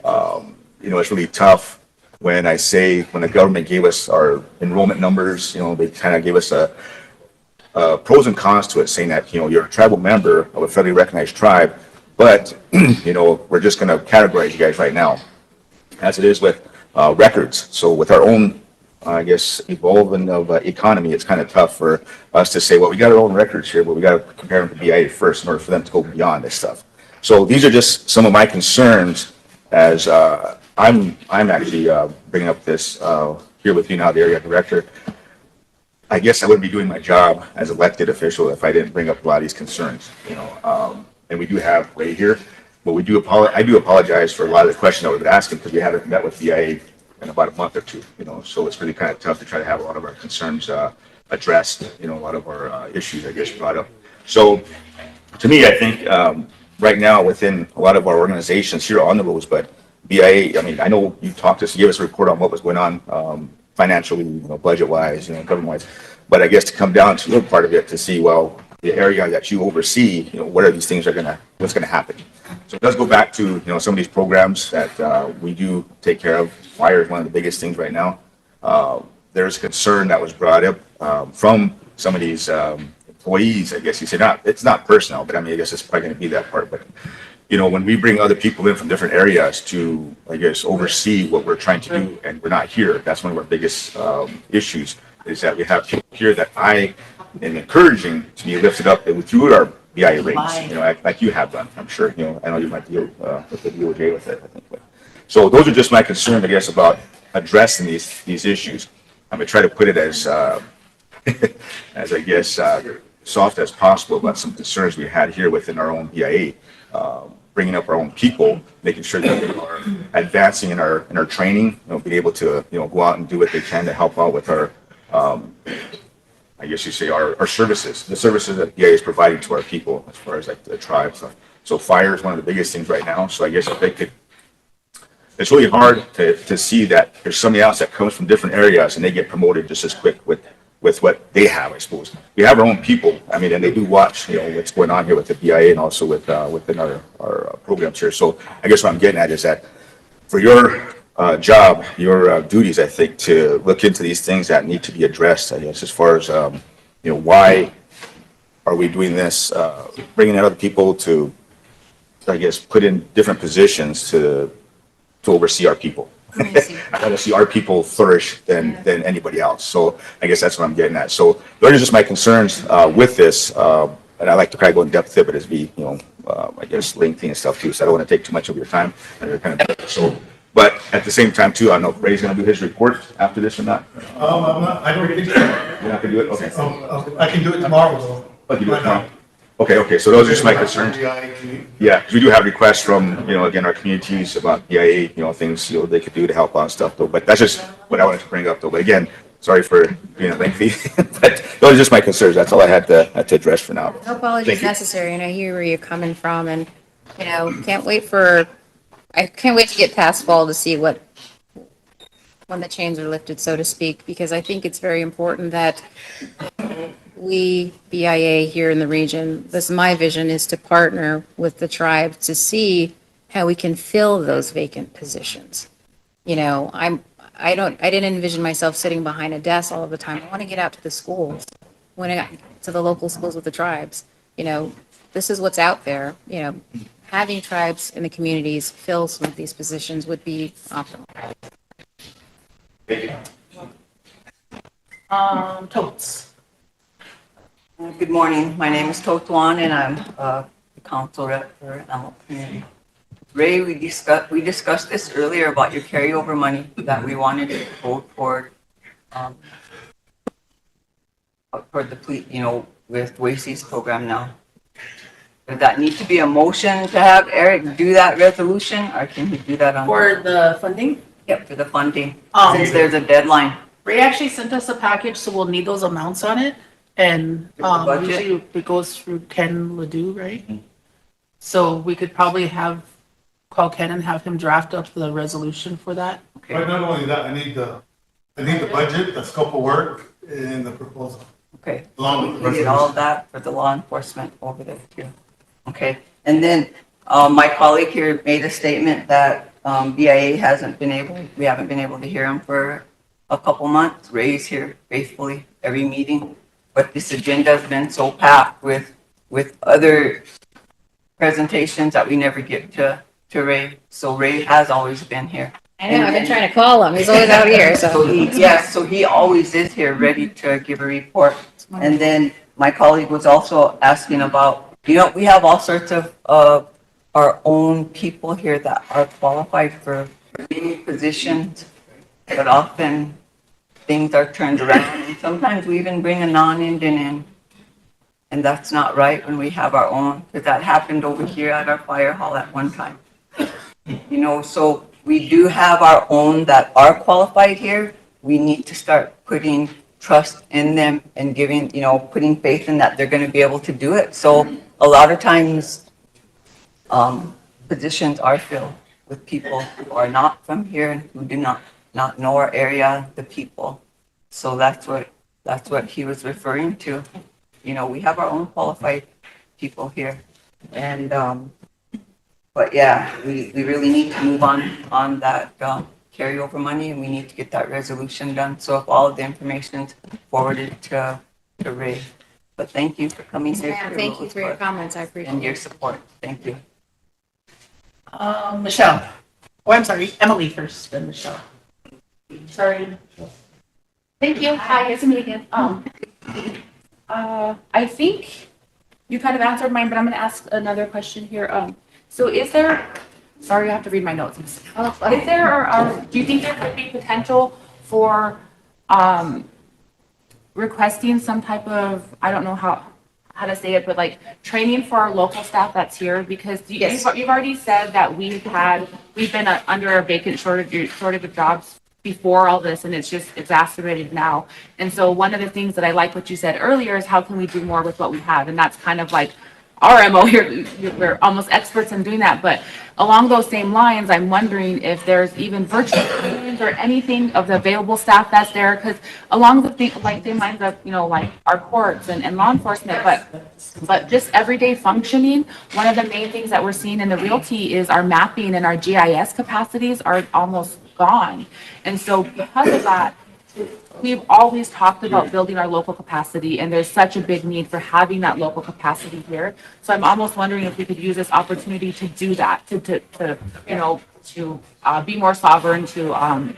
know, it's really tough. When the government gave us our enrollment numbers, you know, they kind of gave us a pros and cons to it, saying that, you know, you're a tribal member of a federally recognized tribe, but, you know, we're just going to categorize you guys right now, as it is with records. So with our own, I guess, evolving of economy, it's kind of tough for us to say, well, we got our own records here, but we got to compare them to BIA first in order for them to go beyond this stuff. So these are just some of my concerns as I'm actually bringing up this here with you now, the area director. I guess I wouldn't be doing my job as elected official if I didn't bring up a lot of these concerns, you know. And we do have Ray here, but I do apologize for a lot of the questions that we've been asking because we haven't met with BIA in about a month or two, you know. So it's really kind of tough to try to have a lot of our concerns addressed, you know, a lot of our issues, I guess, brought up. So to me, I think right now within a lot of our organizations here on the Rosebud, BIA, I mean, I know you talked to us, you gave us a report on what was going on financially, you know, budget-wise, you know, government-wise. But I guess to come down to your part of it to see, well, the area that you oversee, you know, what are these things what's going to happen? So it does go back to, you know, some of these programs that we do take care of. Fire is one of the biggest things right now. There's concern that was brought up from some of these employees, I guess you say, it's not personnel, but I mean, I guess it's probably going to be that part. But you know, when we bring other people in from different areas to, I guess, oversee what we're trying to do, and we're not here, that's one of our biggest issues, is that we have people here that I am encouraging to be lifted up through our BIA rates, you know, like you have done, I'm sure. You know, I know you might deal with the DOJ with it, I think. But, so those are just my concerns, I guess, about addressing these issues. I'm going to try to put it as, as I guess, soft as possible about some concerns we had here within our own BIA. Bringing up our own people, making sure that they are advancing in our training, you know, being able to, you know, go out and do what they can to help out with our, I guess you say, our services, the services that BIA is providing to our people as far as like the tribes. So fire is one of the biggest things right now. So I guess if they could, it's really hard to see that there's somebody else that comes from different areas and they get promoted just as quick with what they have, I suppose. We have our own people, I mean, and they do watch, you know, what's going on here with the BIA and also with within our programs here. So I guess what I'm getting at is that for your job, your duties, I think, to look into these things that need to be addressed, I guess, as far as, you know, why are we doing this, bringing in other people to, I guess, put in different positions to oversee our people. I'd rather see our people flourish than anybody else. So I guess that's what I'm getting at. So those are just my concerns with this. And I like to kind of go in depth with it, but it's be, I guess lengthy and stuff too. So I don't want to take too much of your time. So, but at the same time too, I don't know if Ray's going to do his report after this or not. I'm not, I don't think so. You're not going to do it? Okay. I can do it tomorrow though. Oh, you do it tomorrow? Okay. So those are just my concerns. Yeah, because we do have requests from, again, our communities about BIA, things, they could do to help out and stuff though. But that's just what I wanted to bring up though. But again, sorry for being lengthy, but those are just my concerns. That's all I had to address for now. No apologies Thank you. necessary, and I hear where you're coming from, and, can't wait to get past fall to see when the chains are lifted, so to speak, because I think it's very important that we, BIA here in the region, my vision is to partner with the tribe to see how we can fill those vacant positions. I didn't envision myself sitting behind a desk all of the time. I want to get out to the schools, to the local schools with the tribes. This is what's out there. Having tribes in the communities fill some of these positions would be optimal. Totes. Good morning. My name is Tote Wan, and I'm the council rep for Elm Community. Ray, we discussed this earlier about your carryover money that we wanted to vote for the with WACE's program now. Does that need to be a motion to have Eric do that resolution, or can he do that on? For the funding? Yep, for the funding, since there's a deadline. Ray actually sent us a package, so we'll need those amounts on it. And usually it goes through Ken Ledoux, right? So we could probably call Ken and have him draft up the resolution for that. Okay. But not only that, I need the budget, the scope of work, and the proposal. Okay. Along with the We did all of that for the law enforcement over there too. Okay, and then my colleague here made a statement that BIA we haven't been able to hear him for a couple months. Ray's here faithfully every meeting, but this agenda has been so packed with other presentations that we never get to Ray. So Ray has always been here. I know, I've been trying to call him. He's always out here, so. So he always is here, ready to give a report. And then my colleague was also asking about, we have all sorts of our own people here that are qualified for many positions, but often things are turned around. And sometimes we even bring a non-Indian in. And that's not right when we have our own, because that happened over here at our fire hall at one time. So we do have our own that are qualified here. We need to start putting trust in them and putting faith in that they're going to be able to do it. So a lot of times, positions are filled with people who are not from here and who do not know our area, the people. So that's what he was referring to. We have our own qualified people here, and but yeah, we really need to move on that carryover money, and we need to get that resolution done. So if all of the information's forwarded to Ray. But thank you for coming here. Thank you for your comments. I appreciate it. And your support. Thank you. Michelle. Oh, I'm sorry. Emily first, then Michelle. Sorry. Thank you. Hi, it's me again. I think you kind of answered mine, but I'm going to ask another question here. So is there, sorry, I have to read my notes. Is there, or do you think there could be potential for requesting some type of, I don't know how to say it, but like training for our local staff that's here? Because you've already said that we've been under a vacant shortage of jobs before all this, and it's just exacerbated now. And so one of the things that I like what you said earlier is how can we do more with what we have? And that's kind of like our MO here. We're almost experts in doing that. But along those same lines, I'm wondering if there's even virtual trainings or anything of the available staff that's there, because along the same lines of, like our courts and law enforcement, but just everyday functioning, one of the main things that we're seeing in the realty is our mapping and our GIS capacities are almost gone. And so because of that, we've always talked about building our local capacity, and there's such a big need for having that local capacity here. So I'm almost wondering if we could use this opportunity to do that, to you know, to be more sovereign, to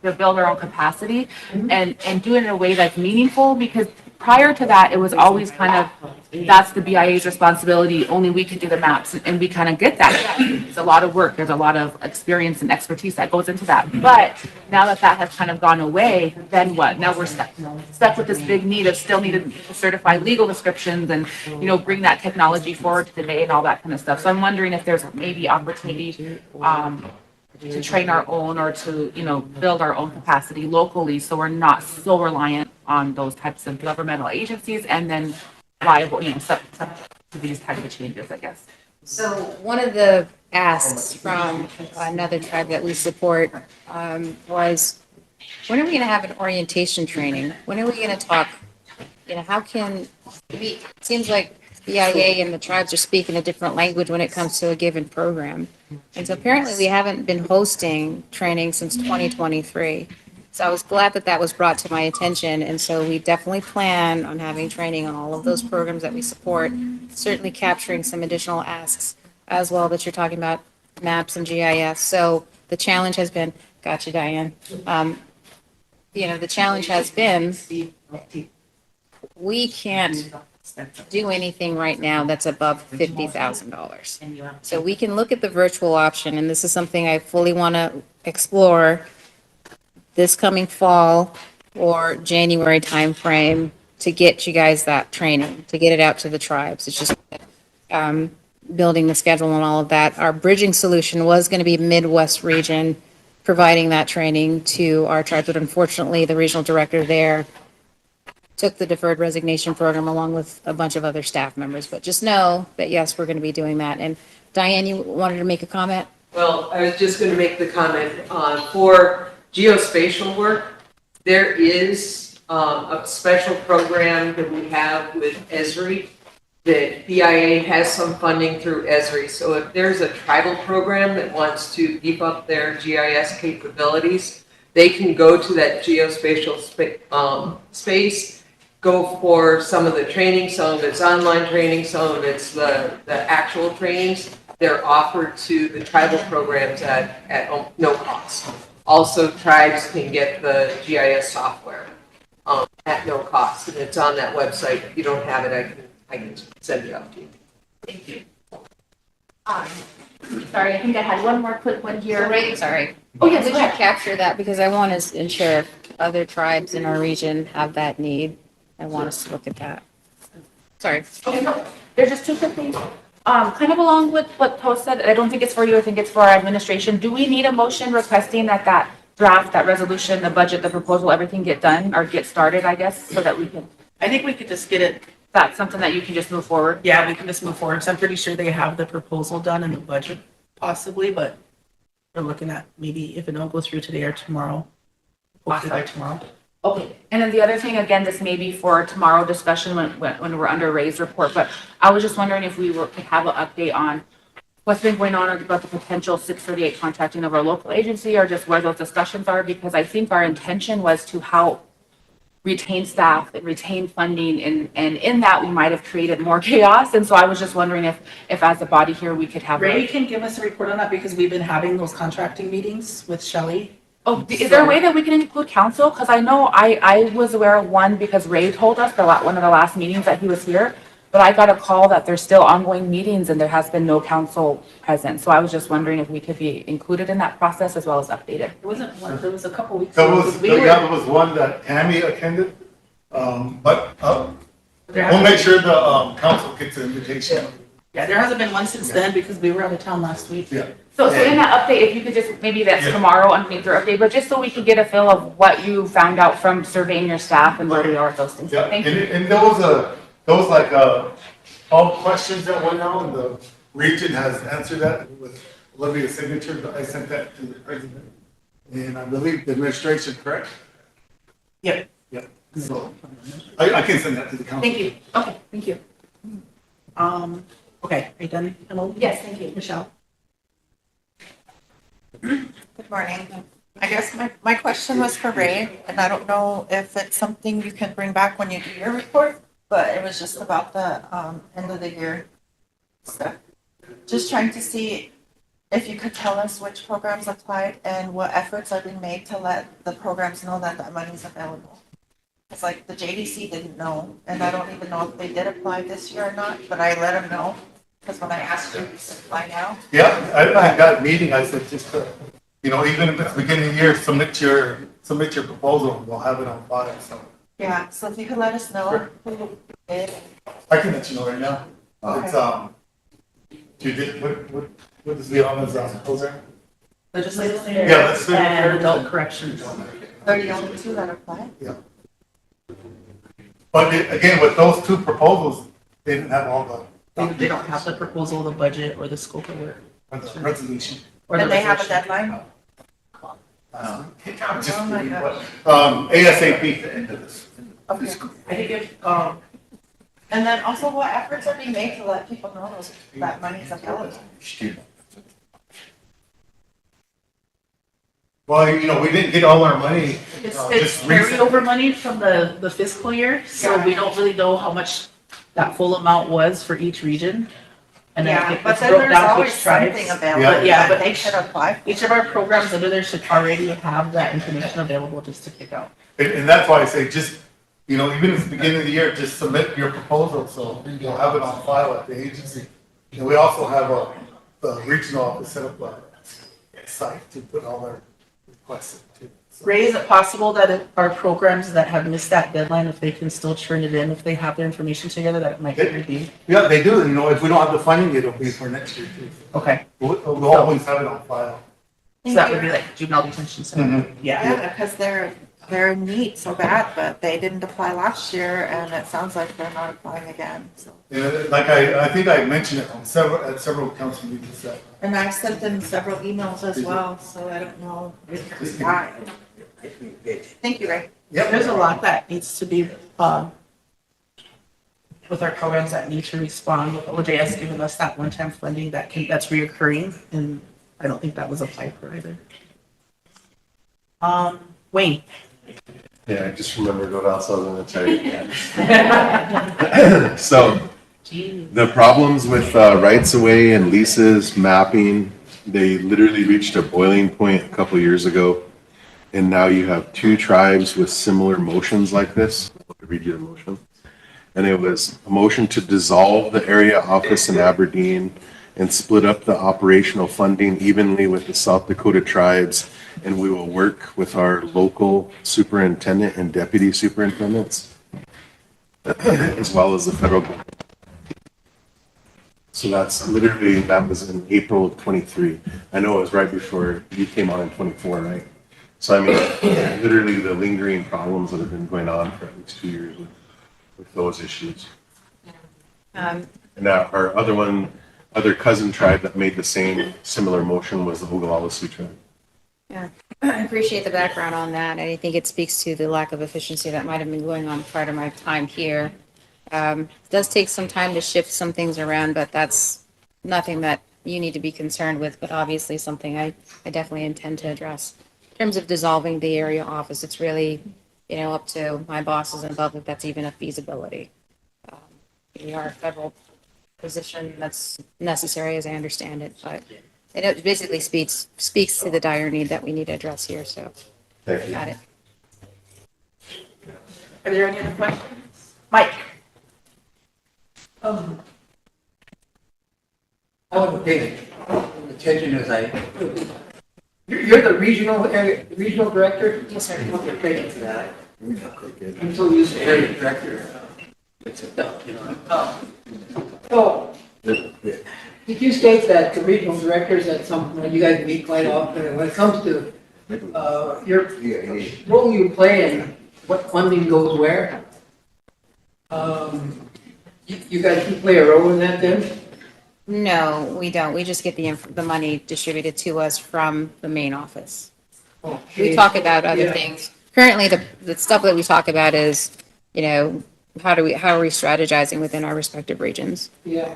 build our own capacity and do it in a way that's meaningful, because prior to that, it was always kind of, that's the BIA's responsibility, only we can do the maps, and we kind of get that. It's a lot of work, there's a lot of experience and expertise that goes into that. But now that that has kind of gone away, then what? Now we're stuck with this big need of still needed to certify legal descriptions and, you know, bring that technology forward to today and all that kind of stuff. So I'm wondering if there's maybe opportunity to train our own, or to, you know, build our own capacity locally, so we're not so reliant on those types of governmental agencies and then liable, you know, to these types of changes, I guess. So one of the asks from another tribe that we support was, when are we going to have an orientation training? When are we going to talk? You know, how can we, it seems like BIA and the tribes are speaking a different language when it comes to a given program. And so apparently we haven't been hosting training since 2023. So I was glad that that was brought to my attention. And so we definitely plan on having training on all of those programs that we support, certainly capturing some additional asks as well that you're talking about, maps and GIS. So the challenge has been, gotcha, Diane. You know, the challenge has been, we can't do anything right now that's above $50,000. So we can look at the virtual option, and this is something I fully want to explore this coming fall or January timeframe to get you guys that training, to get it out to the tribes. It's just building the schedule and all of that. Our bridging solution was going to be Midwest region, providing that training to our tribes, but unfortunately, the regional director there took the deferred resignation program along with a bunch of other staff members. But just know that, yes, we're going to be doing that. And Diane, you wanted to make a comment? Well, I was just going to make the comment for geospatial work. There is a special program that we have with Esri that BIA has some funding through Esri. So if there's a tribal program that wants to beef up their GIS capabilities, they can go to that geospatial space, go for some of the training, some of it's online training, some of it's the actual trainings. They're offered to the tribal programs at no cost. Also, tribes can get the GIS software at no cost, and it's on that website. If you don't have it, I can send it out to you. Thank you. Sorry, I think I had one more quick one here. Right, sorry. Oh, yes, Would go you ahead. capture that? Because I want to ensure other tribes in our region have that need. I want us to look at that. Sorry. Okay, no, there's just two quick things. Kind of along with what Toast said, I don't think it's for you, I think it's for our administration. Do we need a motion requesting that draft, that resolution, the budget, the proposal, everything get done or get started, I guess, so that we can, I think we could just get it, that's something that you can just move forward? yeah, we can just move forward. So I'm pretty sure they have the proposal done and the budget possibly, but we're looking at maybe if it don't go through today or tomorrow, hopefully by tomorrow. Okay, and then the other thing, again, this may be for tomorrow discussion when we're under Ray's report, but I was just wondering if could have an update on what's been going on about the potential 638 contracting of our local agency, or just where those discussions are, because I think our intention was to help retain staff and retain funding, and in that we might have created more chaos. And so I was just wondering if as a body here, we could have. Ray can give us a report on that because we've been having those contracting meetings with Shelley. Oh, is there a way that we can include council? Because I know I was aware of one because Ray told us one of the last meetings that he was here, but I got a call that there's still ongoing meetings and there has been no council present. So I was just wondering if we could be included in that process as well as updated. It wasn't one, there was a couple weeks. There ago, was, 'cause we were- there was one that Tammy attended, but there we'll hasn't- make sure the council gets an invitation. Yeah, there hasn't been one since then because we were out of town last week. Yeah. So in that update, if you could just, maybe that's Yeah. tomorrow underneath your update, but just so we could get a feel of what you found out from surveying your staff and where we are with those things. Yeah, Thank you. and there was like all questions that went out, and the region has answered that with Olivia's signature. I sent that to the president, and I believe the administration, correct? Yep. Yeah, so I can send that to the council. Thank you. Okay, thank you. Okay, are you done, Emily? Yes, thank you. Michelle? Good morning. I guess my question was for Ray, and I don't know if it's something you can bring back when you do your report, but it was just about the end of the year stuff. Just trying to see if you could tell us which programs applied and what efforts are being made to let the programs know that that money is available. It's like the JDC didn't know, and I don't even know if they did apply this year or not, but I let them know, because when I asked you, you said apply now. Yeah, I got a meeting, I said, just, even if it's beginning of the year, submit your proposal, we'll have it on file, so. Yeah, so if you could let us know who did. I can let you know right now. Okay. It's, you did, what is the honors program? Legislative Yeah, legislative and affairs adult and- corrections. Are the only two that applied? Yeah. But again, with those two proposals, they didn't have all They don't have the proposal, the budget, or the scope of work. the resolution. Or the And they have a resolution. deadline? I'm just Oh my kidding, gosh. but, ASAP. Okay. I think if, And then also what efforts are being made to let people know that money is available? Well, we didn't get all our money. it's just recent. carryover money from the fiscal year, so we don't really know how much that full amount was for each region. And then Yeah, it but was then broke there's down to always which tribes. something available Yeah. Yeah, that but they should apply for. Each of our programs under there should already have that information available just to kick out. And that's why I say just, even if it's the beginning of the year, just submit your proposal, so you'll have it on file at the agency. And we also have a regional office set up a site to put all our requests into. So- Ray, is it possible that our programs that have missed that deadline, if they can still turn it in, if they have their information together, that it might be? Yeah, they do, if we don't have the funding, it'll be for next year too. Okay, We'll always have it on file. so that would be like juvenile detention center. Mhm. Yeah. Yeah, because they're in need so bad, but they didn't apply last year, and it sounds like they're not applying again, so. And like I think I mentioned it on several council meetings that. And I've sent them several emails as well, so I don't know why. Thank you, Ray. Yep. There's a lot that needs to be, with our programs that need to respond, with OJS giving us that one-time funding that's reoccurring, and I don't think that was applied for either. Wayne? Yeah, I just remembered what else I was gonna tell you. So, the problems with rights of way and leases, mapping, they literally reached a boiling point a couple years ago. And now you have two tribes with similar motions like this. I'll read you the motion. And it was a motion to dissolve the area office in Aberdeen and split up the operational funding evenly with the South Dakota tribes. And we will work with our local superintendent and deputy superintendents, as well as the federal government. So that was in April of 23. I know it was right before you came on in 24, right? So I mean, literally the lingering problems that have been going on for at least 2 years with those issues. And now our other cousin tribe that made the same similar motion was the Oglala Sioux tribe. Yeah, I appreciate the background on that. And I think it speaks to the lack of efficiency that might have been going on prior to my time here. It does take some time to shift some things around, but that's nothing that you need to be concerned with, but obviously something I definitely intend to address. In terms of dissolving the area office, it's really, up to my bosses and above if that's even a feasibility. We are a federal position that's necessary, as I understand it, but it basically speaks to the dire need that we need to address here, so. Thank you. Got it. Are there any other questions? Mike? I want to pay attention as you're the regional director? Yes, sir. Okay, thank you for that. I'm so used to area director. So, did you state that the regional directors at some point, you guys meet quite often, and when it comes to your role you play and what funding goes where? You guys can play a role in that then? No, we don't. We just get the money distributed to us from the main office. We talk about other things. Currently, the stuff that we talk about is, how are we strategizing within our respective regions? Yeah.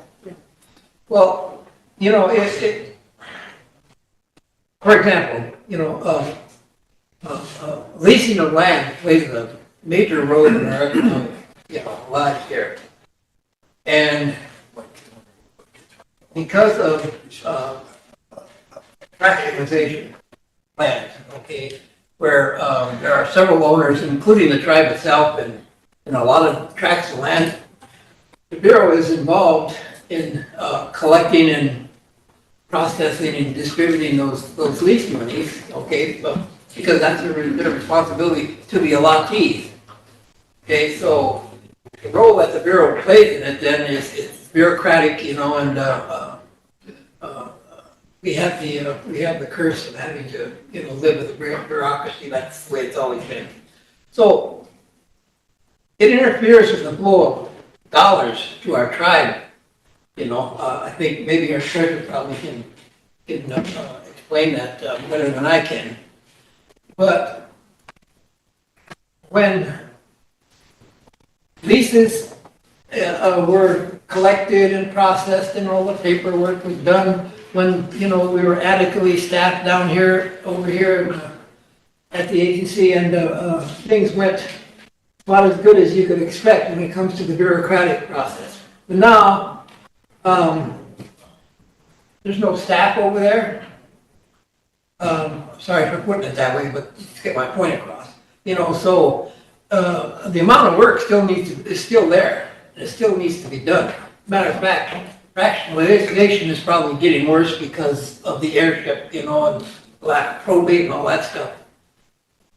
Well, for example, leasing of land plays a major role in our economic, lives here. And because of fractionalization plans, okay, where there are several owners, including the tribe itself, and a lot of tracts of land, the Bureau is involved in collecting and processing and distributing those lease monies, okay, because that's their responsibility to the allottees. Okay, so the role that the Bureau plays in it then is bureaucratic, and we have the curse of having to, live with the bureaucracy. That's the way it's always been. So it interferes with the flow of dollars to our tribe. I think maybe our treasurer probably can explain that better than I can. But when leases were collected and processed and all the paperwork was done, when, we were adequately staffed down here, over here at the agency, and things went about as good as you could expect when it comes to the bureaucratic process. But now, there's no staff over there. Sorry for putting it that way, but to get my point across. So the amount of work is still there. It still needs to be done. Matter of fact, fractionalization is probably getting worse because of the airship, and lack of probate and all that stuff.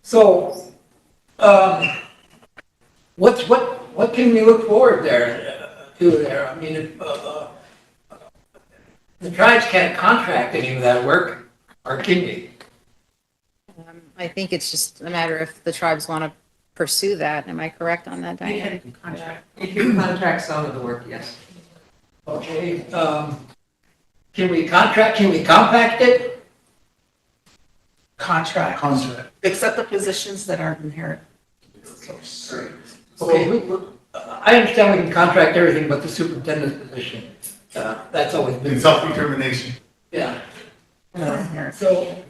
So, what can we look forward to there? I mean, if, the tribes can't contract any of that work, or can they? I think it's just a matter if the tribes want to pursue that. Am I correct on that, Diane? If your contract some of the work, yes. Okay, can we compact it? Contract. Except the positions that aren't inherent. Okay, I understand we can contract everything but the superintendent's position. That's always been. In self-determination. Yeah. So,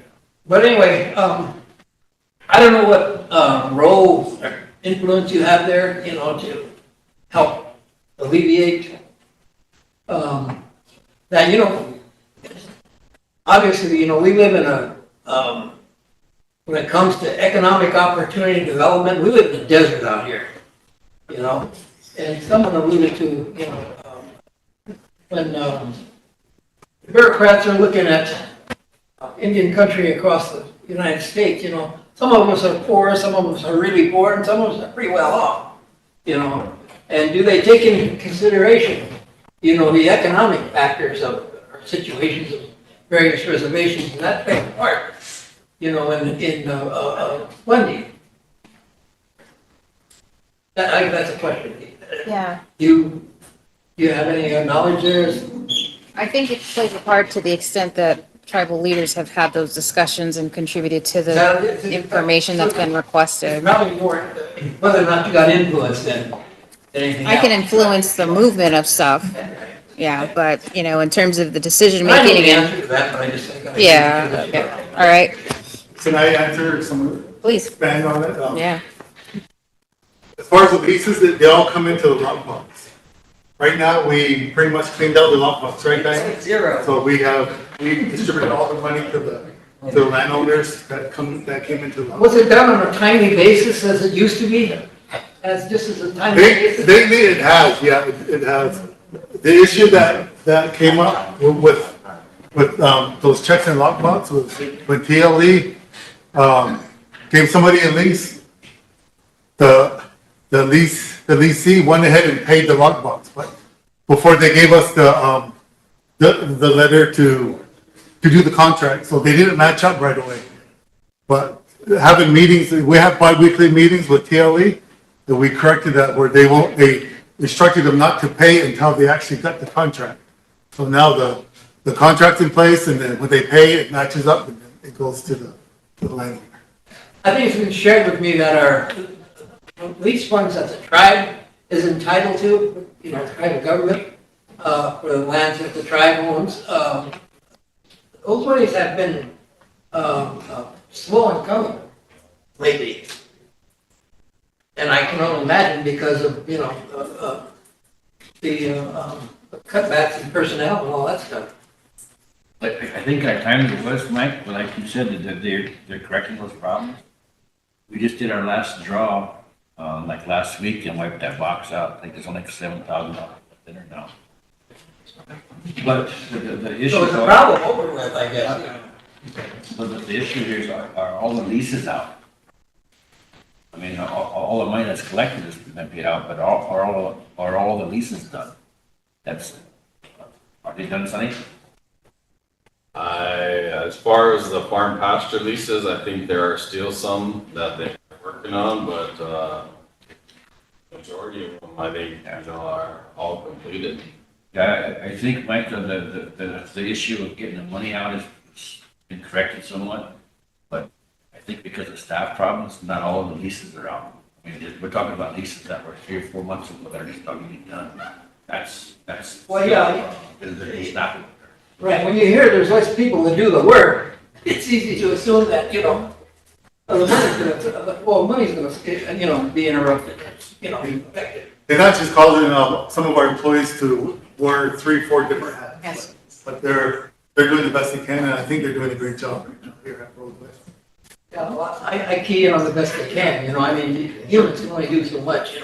but anyway, I don't know what role or influence you have there, to help alleviate that, obviously, we live in a, when it comes to economic opportunity development, we live in the desert out here, and someone alluded to, when the bureaucrats are looking at Indian country across the United States, some of us are poor, some of us are really poor, and some of us are pretty well off, and do they take into consideration, the economic factors of or situations of various reservations, and that plays a part, in funding. That's a question. Yeah. Do you have any knowledge there? I think it plays a part to the extent that tribal leaders have had those discussions and contributed to the information that's been requested. Probably more whether or not you got influence than anything else. I can influence the movement of stuff, yeah, but, in terms of the decision I know making. the answer to that, but I just think. Yeah, all right, Can I answer some? please, Expand on it? yeah. As far as the leases, they all come into the lockbox. Right now, we pretty much cleaned out the lockbox, right, Diane? Zero. So we distributed all the money to the landowners that came into the. Was it done on a timely basis as it used to be? Just as a timely basis? It has, yeah, it has. The issue that came up with those checks and lockbox was when TLE gave somebody a lease, the leasee went ahead and paid the lockbox, but before they gave us the letter to do the contract, so they didn't match up right away. But having meetings, we have bi-weekly meetings with TLE, that we corrected that where they instructed them not to pay until they actually got the contract. So now the contract's in place, and then when they pay, it matches up and it goes to the landowner. I think it's been shared with me that our lease funds that the tribe is entitled to, the tribal government, for the lands that the tribe owns, those monies have been slow in coming. lately. And I can only imagine because of, the cutbacks in personnel and all that stuff. But I think our time at the West, Mike, but like you said, that they're correcting those problems. We just did our last draw, like last week and wiped that box out. I think there's only $7,000 in there now. But the issue. So it's a problem over with, I guess. But the issue here is are all the leases out? I mean, all the money that's collected has been paid out, but are all the leases done? Are they done, Sonny? As far as the farm pasture leases, I think there are still some that they're working on, but majority of them, I think, are all completed. Yeah, I think, Mike, the issue of getting the money out has been corrected somewhat, but I think because of staff problems, not all of the leases are out. I mean, we're talking about leases that were 3 or 4 months ago that are just starting to be done. That's. Well, yeah. There's staff. Right, when you hear there's less people that do the work, it's easy to assume that, money's gonna, be interrupted, affected. They're not just causing some of our employees to wear 3, 4 different hats. But they're doing the best they can, and I think they're doing a great job right now here at Rosebud. Yeah, well, I key in on the best they can, I mean, humans can only do so much,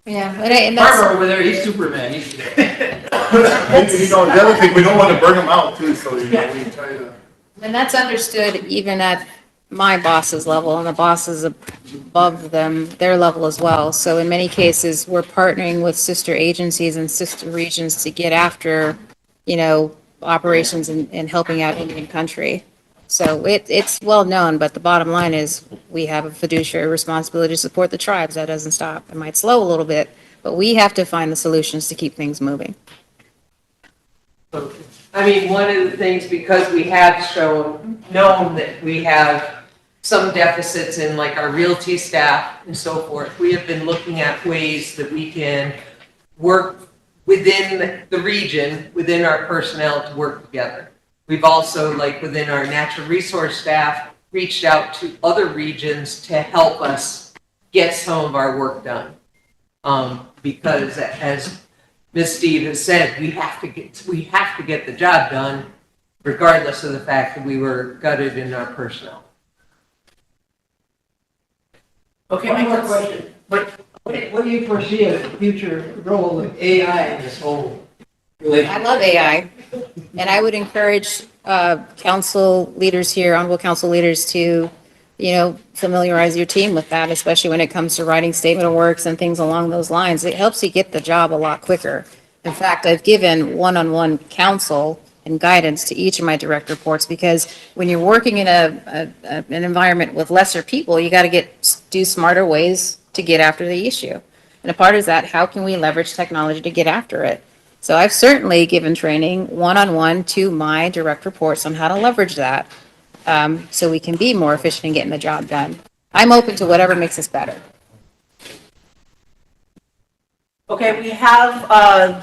Yeah, and that's. Farmer over there, he's Superman, he's. The other thing, we don't want to burn them out too, so we try to. And that's understood even at my boss's level and the bosses above them, their level as well. So in many cases, we're partnering with sister agencies and sister regions to get after, operations and helping out Indian country. So it's well known, but the bottom line is we have a fiduciary responsibility to support the tribes. That doesn't stop. It might slow a little bit, but we have to find the solutions to keep things moving. I mean, one of the things, because we have known that we have some deficits in like our realty staff and so forth, we have been looking at ways that we can work within the region, within our personnel to work together. We've also, like within our natural resource staff, reached out to other regions to help us get some of our work done. Because as Ms. Steve has said, we have to get the job done, regardless of the fact that we were gutted in our personnel. Okay, one more question. What do you foresee as the future role of AI in this whole relationship? I love AI, and I would encourage council leaders here, honorable council leaders to, familiarize your team with that, especially when it comes to writing statement of works and things along those lines. It helps you get the job a lot quicker. In fact, I've given one-on-one counsel and guidance to each of my direct reports, because when you're working in an environment with lesser people, you got to do smarter ways to get after the issue. And a part of that, how can we leverage technology to get after it? So I've certainly given training one-on-one to my direct reports on how to leverage that, so we can be more efficient in getting the job done. I'm open to whatever makes us better. Okay, we have,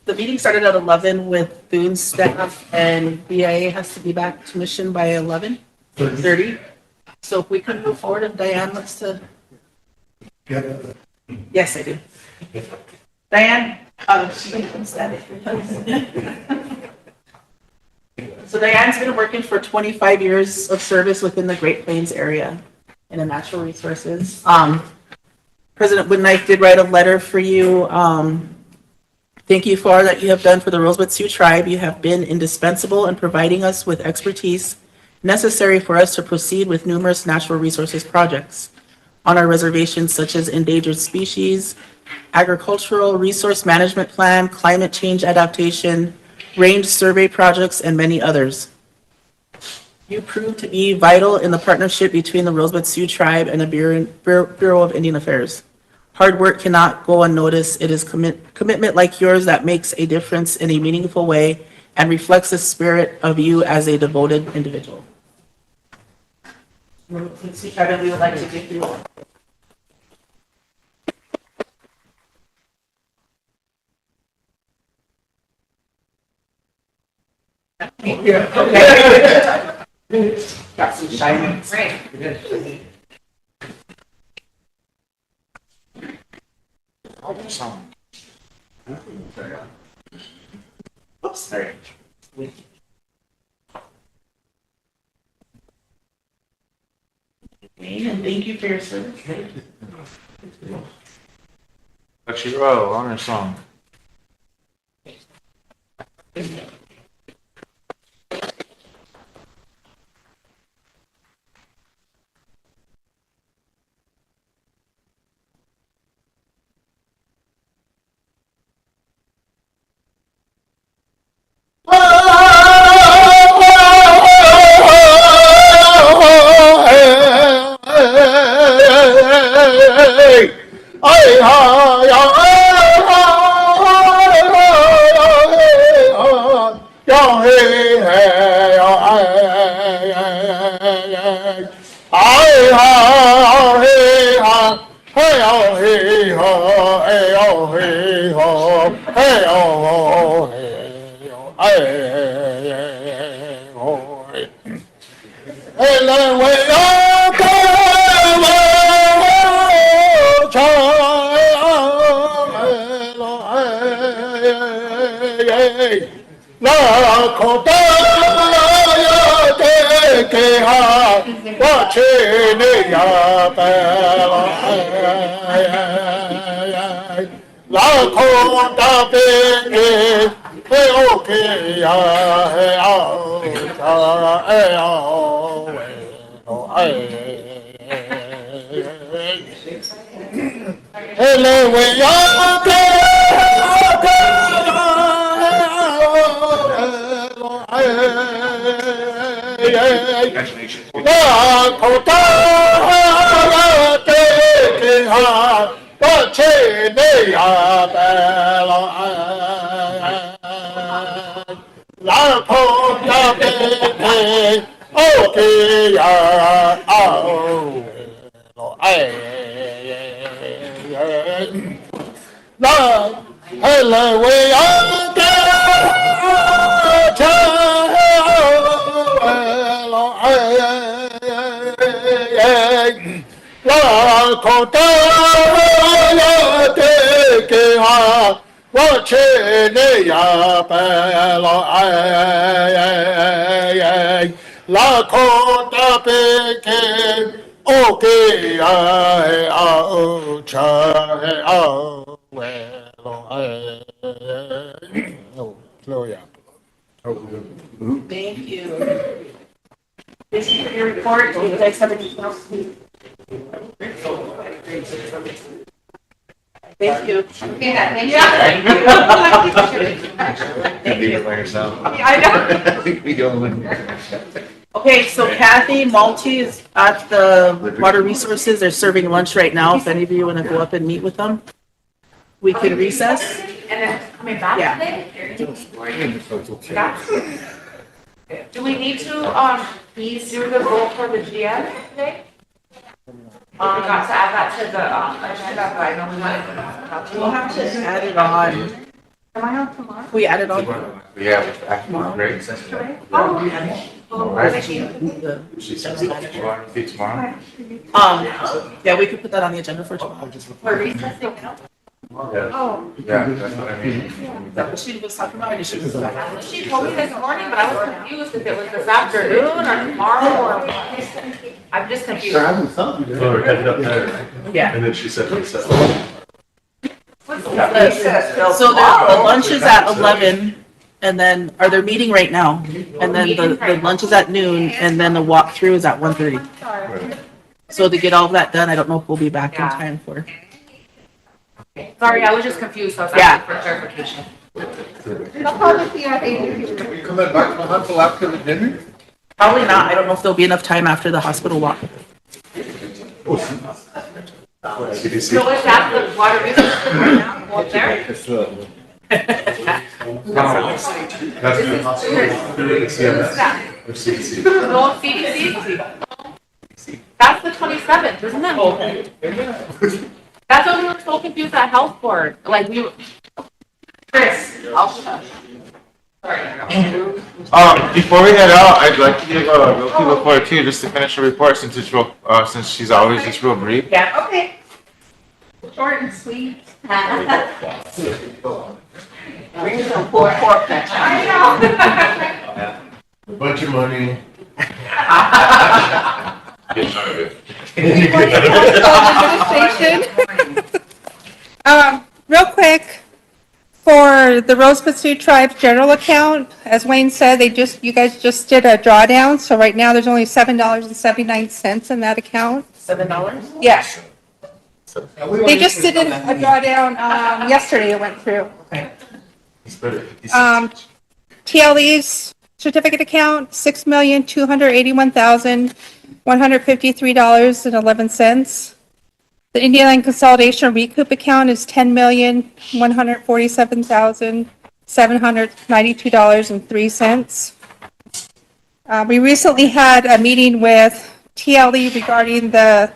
the meeting started at 11 with Boone's staff, and BIA has to be back to mission by 11:30. So if we can move forward, if Diane wants to. Yes, I do. Diane, so Diane's been working for 25 years of service within the Great Plains area in the natural resources. President Woodknife did write a letter for you. Thank you for all that you have done for the Rosebud Sioux tribe. You have been indispensable in providing us with expertise necessary for us to proceed with numerous natural resources projects on our reservations, such as endangered species, agricultural resource management plan, climate change adaptation, range survey projects, and many others. You proved to be vital in the partnership between the Rosebud Sioux tribe and the Bureau of Indian Affairs. Hard work cannot go unnoticed. It is commitment like yours that makes a difference in a meaningful way and reflects the spirit of you as a devoted individual. Kevin, we would like to give you. Yeah, okay. Got some shiny. Great. Oops, sorry. And thank you for your service. Actually, oh, honor song. Thank you. Thank you for your report. Do you guys have anything else? Thank you. Yeah, thank you. Can't leave it by yourself. Okay, so Kathy Malty is at the Water Resources. They're serving lunch right now. If any of you want to go up and meet with them, we can recess. And then coming back Yeah. today? Do we need to, do the vote for the GM today? We got to add that to the, agenda, but I know we wanted to talk about. We'll have to add it on. Am I on tomorrow? We add it on. Yeah, great. Tomorrow? Yeah, we could put that on the agenda for tomorrow. We're recessing now? Oh. Yeah, that's what I mean. Is that what she was talking about? Or she was She told me this morning, but I was confused if it was this afternoon or tomorrow or what. I'm just confused. They're having something. Oh, we're headed up there. Yeah. And then she said recess. So the lunch is at 11, and then, or they're meeting right now, and then the lunch is at noon, and then the walkthrough is at 1:30. So to get all of that done, I don't know if we'll be back in time for. Sorry, I was just confused, so I was asking for clarification. We coming back from until after the dinner? Probably not. I don't know if there'll be enough time after the hospital walk. CDC. So is that the water resources right now, go up there? That's Or CDC. No, CDC? That's the 27th, isn't it? That's when we were so confused at health board, like we, Chris, I'll shut. Before we head out, I'd like to give Milky the floor too, just to finish her report since it's real, since she's always just real brief. Yeah, okay. Short and sweet. Bring some poor pork next time. I know. A bunch of money. Real quick, for the Rosebud Sioux Tribe's general account, as Wayne said, you guys just did a drawdown, so right now there's only $7.79 in that account. $7? Yeah. They just did a drawdown, yesterday it went through. TLE's certificate account, $6,281,153.11. The Indian Land Consolidation Recoup account is $10,147,792.03. We recently had a meeting with TLE regarding the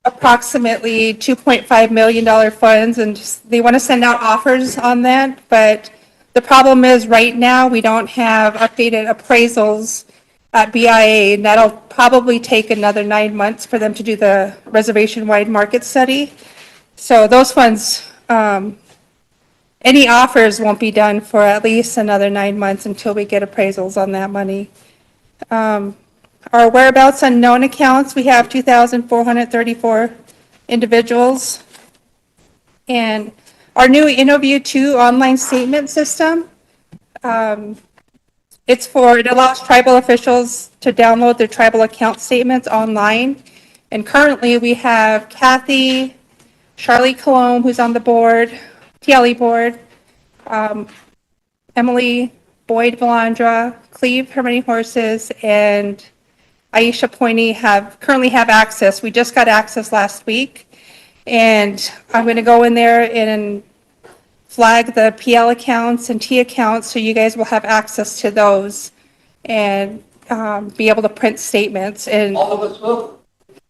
approximately $2.5 million funds, and they want to send out offers on that, but the problem is right now we don't have updated appraisals at BIA, and that'll probably take another 9 months for them to do the reservation-wide market study. So those funds, any offers won't be done for at least another 9 months until we get appraisals on that money. Our whereabouts unknown accounts, we have 2,434 individuals. And our new Interview 2 online statement system, it allows tribal officials to download their tribal account statements online. And currently we have Kathy, Charlie Colomb, who's on the board, TLE board, Emily Boyd Valandra, Cleve Hermione Horses, and Aisha Pointy currently have access. We just got access last week. And I'm going to go in there and flag the PL accounts and T accounts so you guys will have access to those and be able to print statements. And All of us will?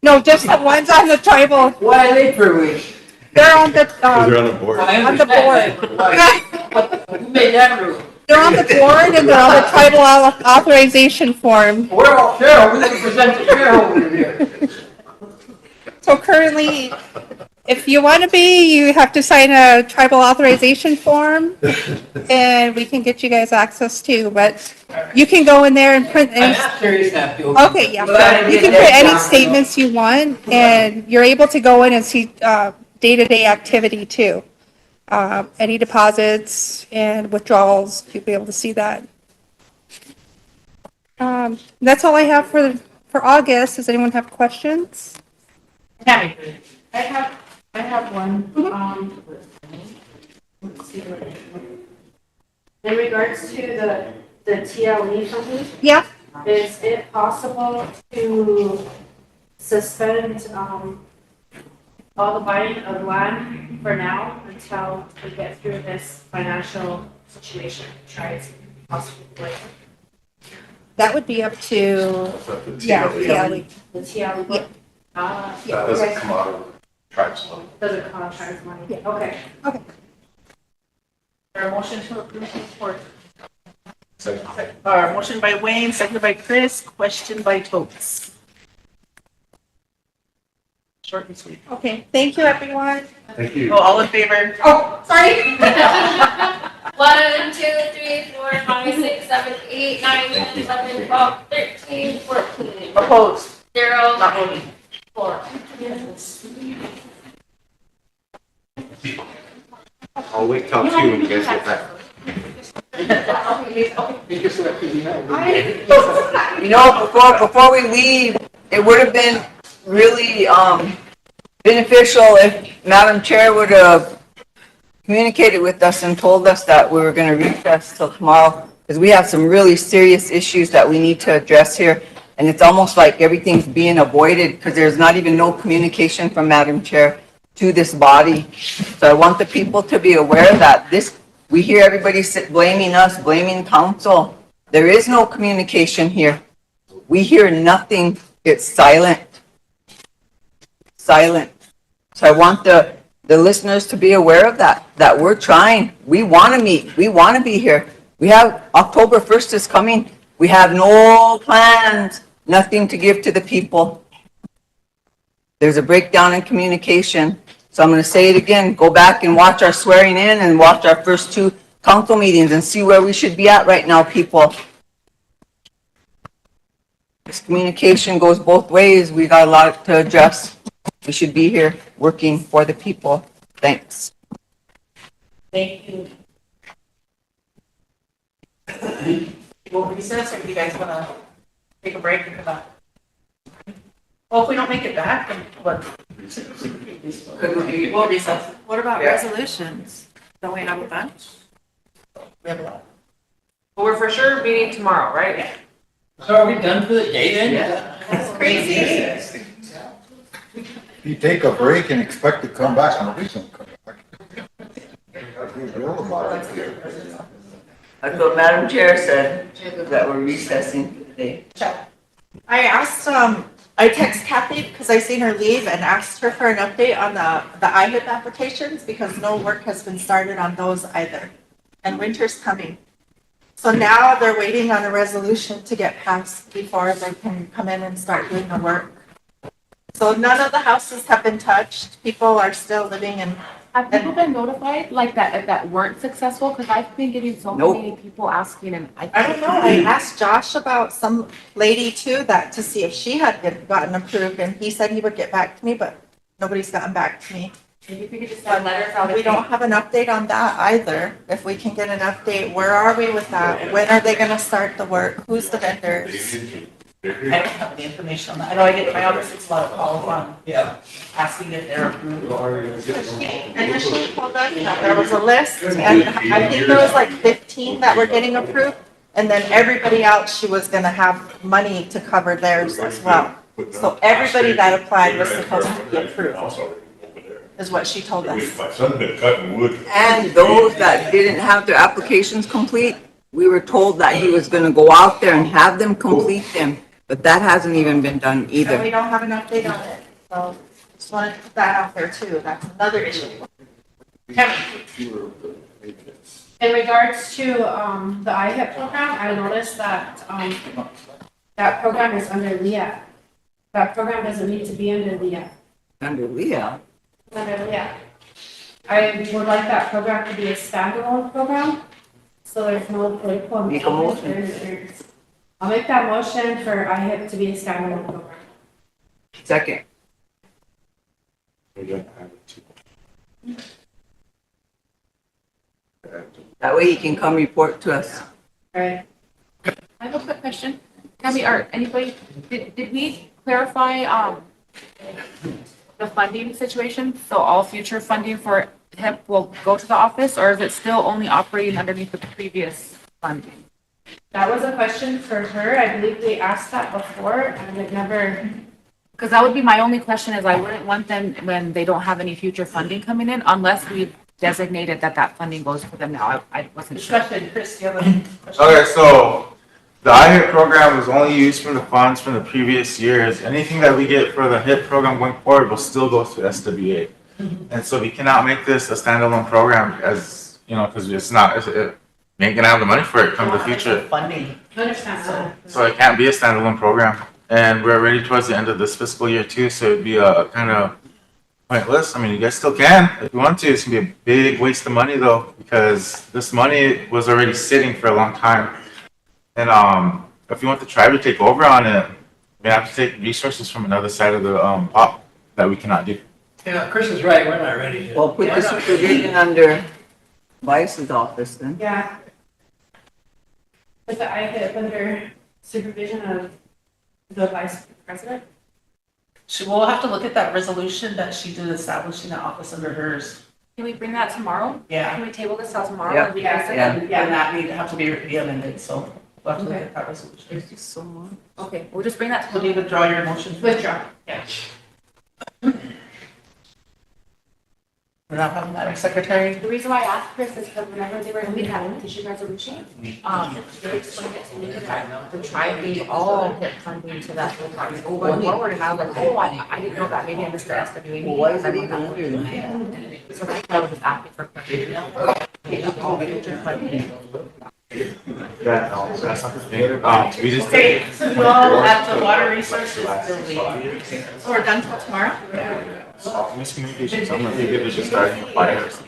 no, just the ones on the tribal. Why are they privileged? They're on the They're on the board. on the board. Who made that rule? They're on the board and they're on the tribal authorization form. We're all shareholders, we represent the shareholders here. So currently, if you want to be, you have to sign a tribal authorization form, and we can get you guys access too, but you can go in there and print. I'm curious now, Phil. Okay, yeah. You can print any statements you want, and you're able to go in and see day-to-day activity too. Any deposits and withdrawals, you'll be able to see that. That's all I have for August. Does anyone have questions? I have one, let's see. In regards to the TLE funding, Yeah. is it possible to suspend, all the buying of land for now until we get through this financial situation? Try to possibly, That would be up to, yeah, TLE. the TLE. Yeah. That doesn't come out of tribes money. Doesn't come out of tribes money, Yeah. okay. Okay. There a motion to approve the report? Second. Motion by Wayne, seconded by Chris, question by Totes. Short and sweet. Okay, thank you, everyone. Thank you. Oh, all in favor? Oh, sorry. 1, 2, 3, 4, 5, 6, 7, 8, 9, 10, 11, 12, 13, 14. Opposed? 0, Not voting. 4. I'll wait till 2 when you guys get back. You know, before we leave, it would have been really beneficial if Madam Chair would have communicated with us and told us that we were going to recess till tomorrow, because we have some really serious issues that we need to address here. And it's almost like everything's being avoided because there's not even no communication from Madam Chair to this body. So I want the people to be aware that we hear everybody blaming us, blaming council. There is no communication here. We hear nothing. It's silent. Silent. So I want the listeners to be aware of that we're trying. We want to meet. We want to be here. We have, October 1st is coming. We have no plans, nothing to give to the people. There's a breakdown in communication. So I'm going to say it again, go back and watch our swearing in and watch our first 2 council meetings and see where we should be at right now, people. This communication goes both ways. We got a lot to address. We should be here working for the people. Thanks. Thank you. We'll recess, or do you guys want to take a break and come back? Well, if we don't make it back, then what? We'll recess. What about Yeah. resolutions? Don't we have a bunch? We have a lot. But we're for sure meeting tomorrow, right? So are we done for the day then? That's crazy. You take a break and expect to come back, and we don't come back. That's what Madam Chair said, that we're recessing today. I asked, I text Kathy because I seen her leave and asked her for an update on the IHIP applications because no work has been started on those either. And winter's coming. So now they're waiting on a resolution to get passed before they can come in and start doing the work. So none of the houses have been touched. People are still living in. Have people been notified like that weren't successful? Because I've been getting so many people asking and I don't know. I asked Josh about some lady too, that to see if she had gotten approved, and he said he would get back to me, but nobody's gotten back to me. Maybe if we could just send letters out. We don't have an update on that either. If we can get an update, where are we with that? When are they gonna start the work? Who's the vendors? I don't have any information on that. I know I get in my office, it's a lot of calls on, asking if they're approved. Initially told us that there was a list, and I think there was like 15 that were getting approved, and then everybody else, she was gonna have money to cover theirs as well. So everybody that applied was supposed to be approved, is what she told us. My son been cutting wood. And those that didn't have their applications complete, we were told that he was gonna go out there and have them complete them, but that hasn't even been done And either. we don't have an update on it, so just wanted to put that out there too. That's another issue. In regards to, the IHIP program, I noticed that, that program is under LEA. That program doesn't need to be under LEA. Under Leah, Under LEA. I would like that program to be a standalone program, so there's no political. Make a motion. interference. I'll make that motion for IHIP to be a standalone program. second. That way he can come report to us. Right. I have a quick question. Tammy, or anybody, did we clarify, the funding situation? So all future funding for HIP will go to the office, or is it still only operating underneath the previous funding? That was a question for her. I believe they asked that before and it never. Because that would be my only question, is I wouldn't want them when they don't have any future funding coming in, unless we designated that funding goes for them now. I wasn't sure. Discussion, Chris, do you have any? Okay, so the IHIP program was only used from the funds from the previous years. Anything that we get for the HIP program going forward will still go to SWA. And so we cannot make this a standalone program, as, you know, because it's not, we ain't gonna have the money for it come the future. Funding. I understand. So it can't be a standalone program. And we're already towards the end of this fiscal year too, so it'd be a kind of pointless. I mean, you guys still can if you want to. It's gonna be a big waste of money though, because this money was already sitting for a long time. And if you want the tribe to take over on it, we have to take resources from another side of the pot that we cannot do. Yeah, Chris is right, we're not ready yet. Well, put the supervision under Vice's office then. Yeah. But the IHIP under supervision of the vice president? So we'll have to look at that resolution that she did establishing the office under hers. Can we bring that tomorrow? Yeah. Can we table this till tomorrow? Yeah. And we Yeah, can- and that need to have to be amended, so we'll have to look at that resolution. Thank you so much. Okay, we'll just bring that to Will you withdraw your motion? Withdraw. Yeah. We're not having Madam Secretary. The reason why I asked Chris is because whenever they were doing that petition resolution, they explained it to me that the tribe gave all HIP funding to that department going forward, and I was like, oh, I didn't know that, maybe I missed the SWA meeting. Well, why is it even under that? So that's why I was just asking for clarification. All future funding. Yeah, no, that's not the thing. We just. Okay, well, at the water resources building. So we're done till tomorrow? Miscommunication, some of the people just starting the fires.